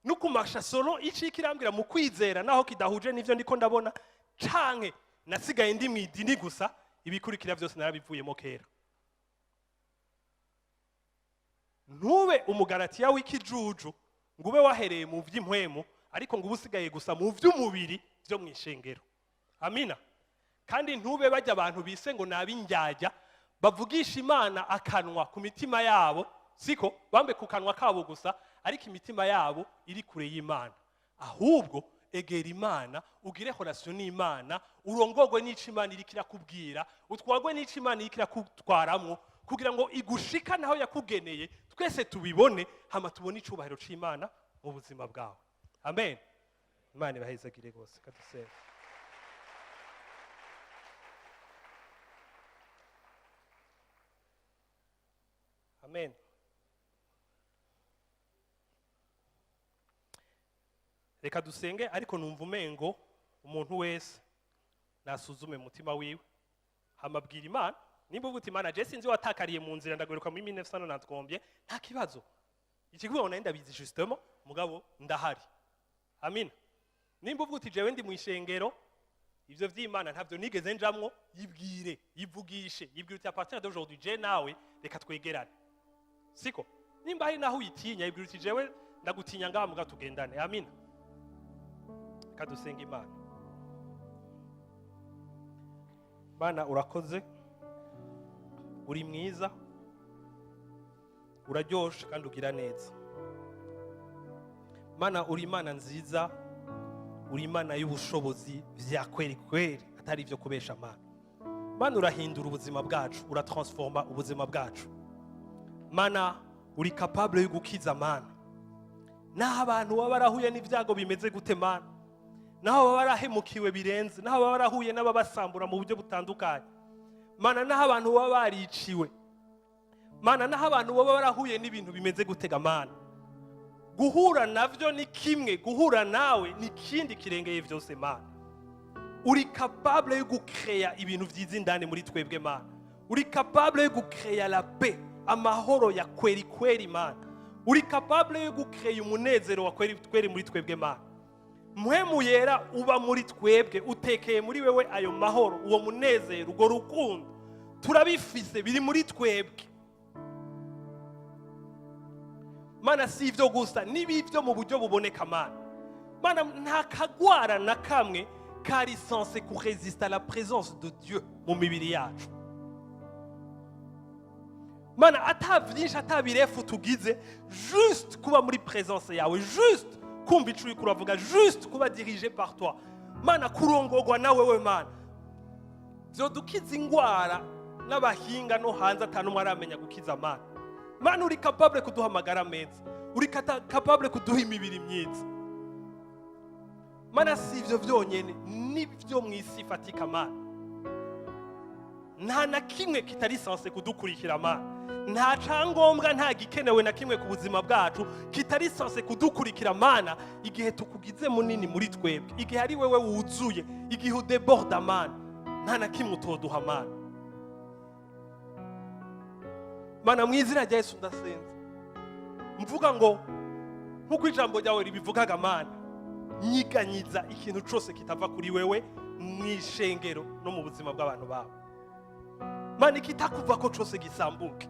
nukumarcha selon iki kirambwira mu kwizera naho kidahuje n'ivyo ndiko ndabona, canke nasigaye ndi mwidini gusa ibikurikira byose narabivuyemo kera. Ntube umugaratiya w'ikijuju ngube wahereye mu vy'impwemu, ariko ngo ubusigaye gusa mu vy'umubiri byo mwishengero. Amina. Kandi ntube bajya abantu bise ngo nabinjyajya bavugisha Imana akanwa ku mitima yabo, siko bambe ku kanwa kabo gusa, ariko imitima yabo iri kure y'Imana. Ahubwo egera Imana, ugire relation n'Imana, urongogwe n'ico Imana iri kirakubwira, utwagwe n'ico Imana iri kirakutwaramwo, kugira ngo igushika naho yakugeneye twese tubibone, hama tubone icubahiro c'Imana mu buzima bwawe. Amen. Imana ibahezagire gose. Kadusenge. Amen. Reka dusenge, ariko numva umengo umuntu wese nasuzume mutima wiwe, hamabwira Imana. Nimba uvuga Imana je sinzi watakariye mu nzira ndagaruka muri 1990 nta kibazo. Ikiguye ona ndabizi justement mugabo ndahari. Amen. Nimba uvuga jewe ndi mu ishengero, ivyo vy'Imana ntavyo nigeze njamwo, yibwire, yivugishe, yibwire uti à partir d'aujourd'hui je nawe reka twegerane. Siko nimba hari naho uyitinya, yibwire uti jewe ndagutinya ngaha muga tugendane. Amen. Kadusenga Imana. Mana urakoze, uri mwiza, uraryoshe kandi ugira neza. Mana uri Imana nziza, uri Imana y'ubushobozi vya kweri kweri atari ivyo kubesha Mana. Mana urahindura ubuzima bwacu, uratransforma ubuzima bwacu. Mana uri capable yo gukiza Mana. Naho abantu baba barahuye n'ivyago bimeze gute Mana, naho baba barahemukiwe birenze, naho baba barahuye n'ababasambura mu buryo butandukanye Mana, naho abantu baba bariciwe Mana, naho abantu baba barahuye n'ibintu bimeze gutega Mana, guhura navyo ni kimwe, guhura nawe ni kindi kirengeye vyose Mana. Uri capable yo gucrea ibintu vyiza indani muri twebwe Mana. Uri capable yo gucrea la paix, amahoro ya kweri kweri Mana. Uri capable yo gucrea umunezero wa kweri kweri muri twebwe Mana. Mpwemu yera uba muri twebwe, utekeye muri wewe ayo mahoro, uwo munezero, ugo rukundo turabifise biri muri twebwe Mana. Si ivyo gusa n'ibivyo mu buryo buboneka Mana. Mana nta kagwara na kamwe kari censé kuresista la présence de Dieu mu mibiri yacu Mana. Ata vyinshi ata birefu tugize, juste kuba muri présence yawe, juste kumva ico uriko uravuga, juste kuba dirigé par toi Mana, kurongorwa na wewe Mana, vyodukiza ingwara n'abahinga no hanze atanumwe aramenya gukiza Mana. Mana uri capable kuduha amagara meza, uri capable kuduha imibiri myiza Mana. Si ivyo vyonyene n'ivyo mw'isi ifatika Mana, nta na kimwe kitari censé kudukurikira Mana. Nta cangombwa, nta gikenewe na kimwe ku buzima bwacu kitari censé kudukurikira Mana, igihe tukugize munini muri twebwe, igihe ari wewe wuzuye, igihe udeborda Mana, nta na kimwe utoduha Mana. Mana mw'izina rya Yesu ndasenze, mvuga ngo nkuko ijambo ryawe ribivugaga Mana, nyiganyiza ikintu cose kitava kuri wewe mw'ishengero no mu buzima bw'abantu bawe Mana. Ikitakuva ko cose gisambuke,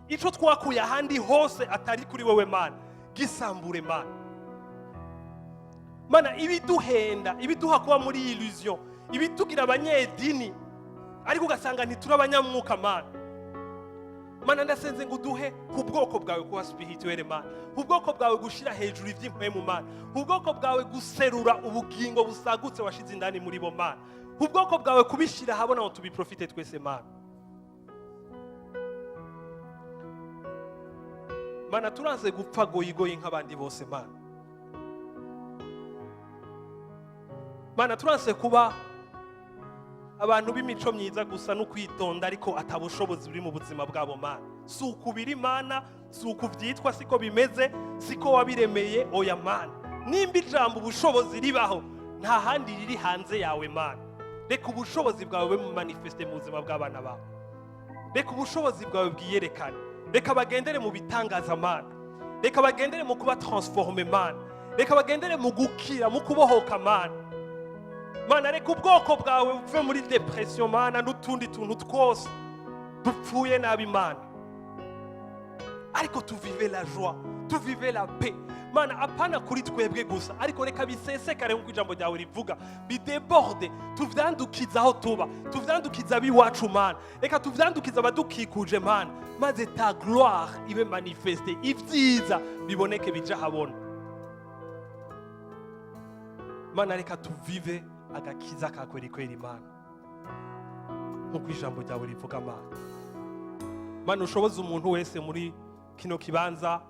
ico twakuye ahandi hose atari kuri wewe Mana, gisambure Mana. Mana ibiduhenda, ibiduha kuba muri illusion, ibitugira abanyedini ariko ugasanga ntituri abanyamwuka Mana. Mana ndasenze ngo uduhe ku bwoko bwawe kuba spirituel Mana, ubwoko bwawe gushira hejuru ivy'impwemu Mana, ubwoko bwawe guserura ubugingo busagutse washize indani muri bo Mana, ubwoko bwawe kubishira habona ngo tubiprofite twese Mana. Mana turanze gupfa goyigoyi nk'abandi bose Mana. Mana turanze kuba abantu b'imico myiza gusa no kwitonda ariko atabushobozi buri mu buzima bwabo Mana. Si ukubiri Mana, si ukuvyitwa, siko bimeze, siko wabiremeye oya Mana. Nimba ijambo ubushobozi ribaho nta handi riri hanze yawe Mana. Reka ubushobozi bwawe mu manifeste mu buzima bw'abana bawe, reka ubushobozi bwawe bwiyerekane, reka bagendere mu bitangaza Mana, reka bagendere mu kuba transforme Mana, reka bagendere mu gukira, mu kubohoka Mana. Mana reka ubwoko bwawe buve muri depression Mana n'utundi tuntu twose dupfuye nabi Mana, ariko tuvive la joie, tuvive la paix Mana. Apana kuri twebwe gusa, ariko reka bisesekare nk'uko ijambo ryawe rivuga, bideborde, tuvyandukiza aho tuba, tuvyandukiza abiwacu Mana, reka tuvyandukiza abadukikuje Mana, maze ta gloire ibe manifeste, ivyiza biboneke bija habona Mana. Reka tuvive agakiza ka kweri kweri Mana, nk'uko ijambo ryawe rivuga Mana. Mana ushoboze umuntu wese muri kino kibanza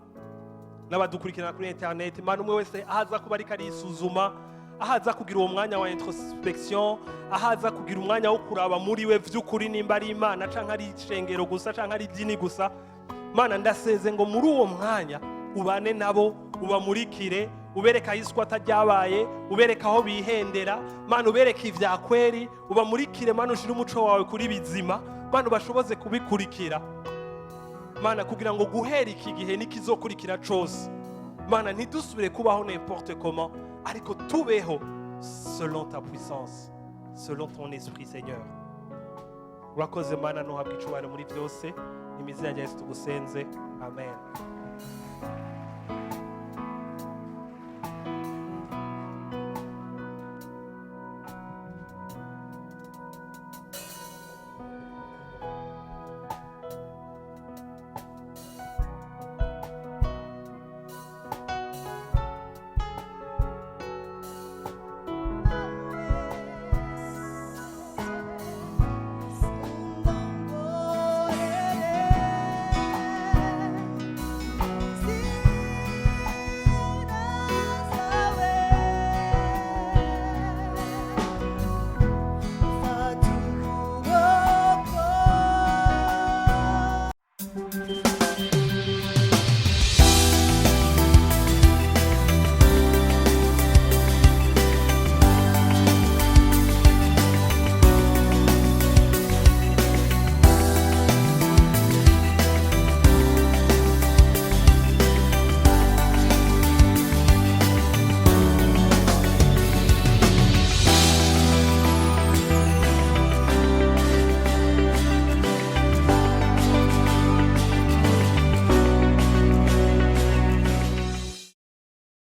n'abadukurikirana kuri internet Mana, umwe wese ahaza kuba ariko arisuzuma, ahaza kugira uwo mwanya wa introspection, ahaza kugira umwanya wo kuraba muri we vy'ukuri nimba ari Imana canke ari ishengero gusa canke ari idini gusa Mana. Ndaseze ngo muri uwo mwanya ubane nabo, ubamurikire, ubereka aho iswata ryabaye, ubereka aho bihendera Mana, ubereka ivya kweri, ubamurikire Mana, ushire umuco wawe kuri bizima Mana, bashoboze kubikurikira Mana, kugira ngo guhera iki gihe n'ikizokurikira cose Mana ntidusubire kubaho n'importe comment, ariko tubeho selon ta puissance, selon ton esprit Seigneur. Urakoze Mana, nuhabwa icubahiro muri vyose, imizina ya Yesu tugusenze, amen.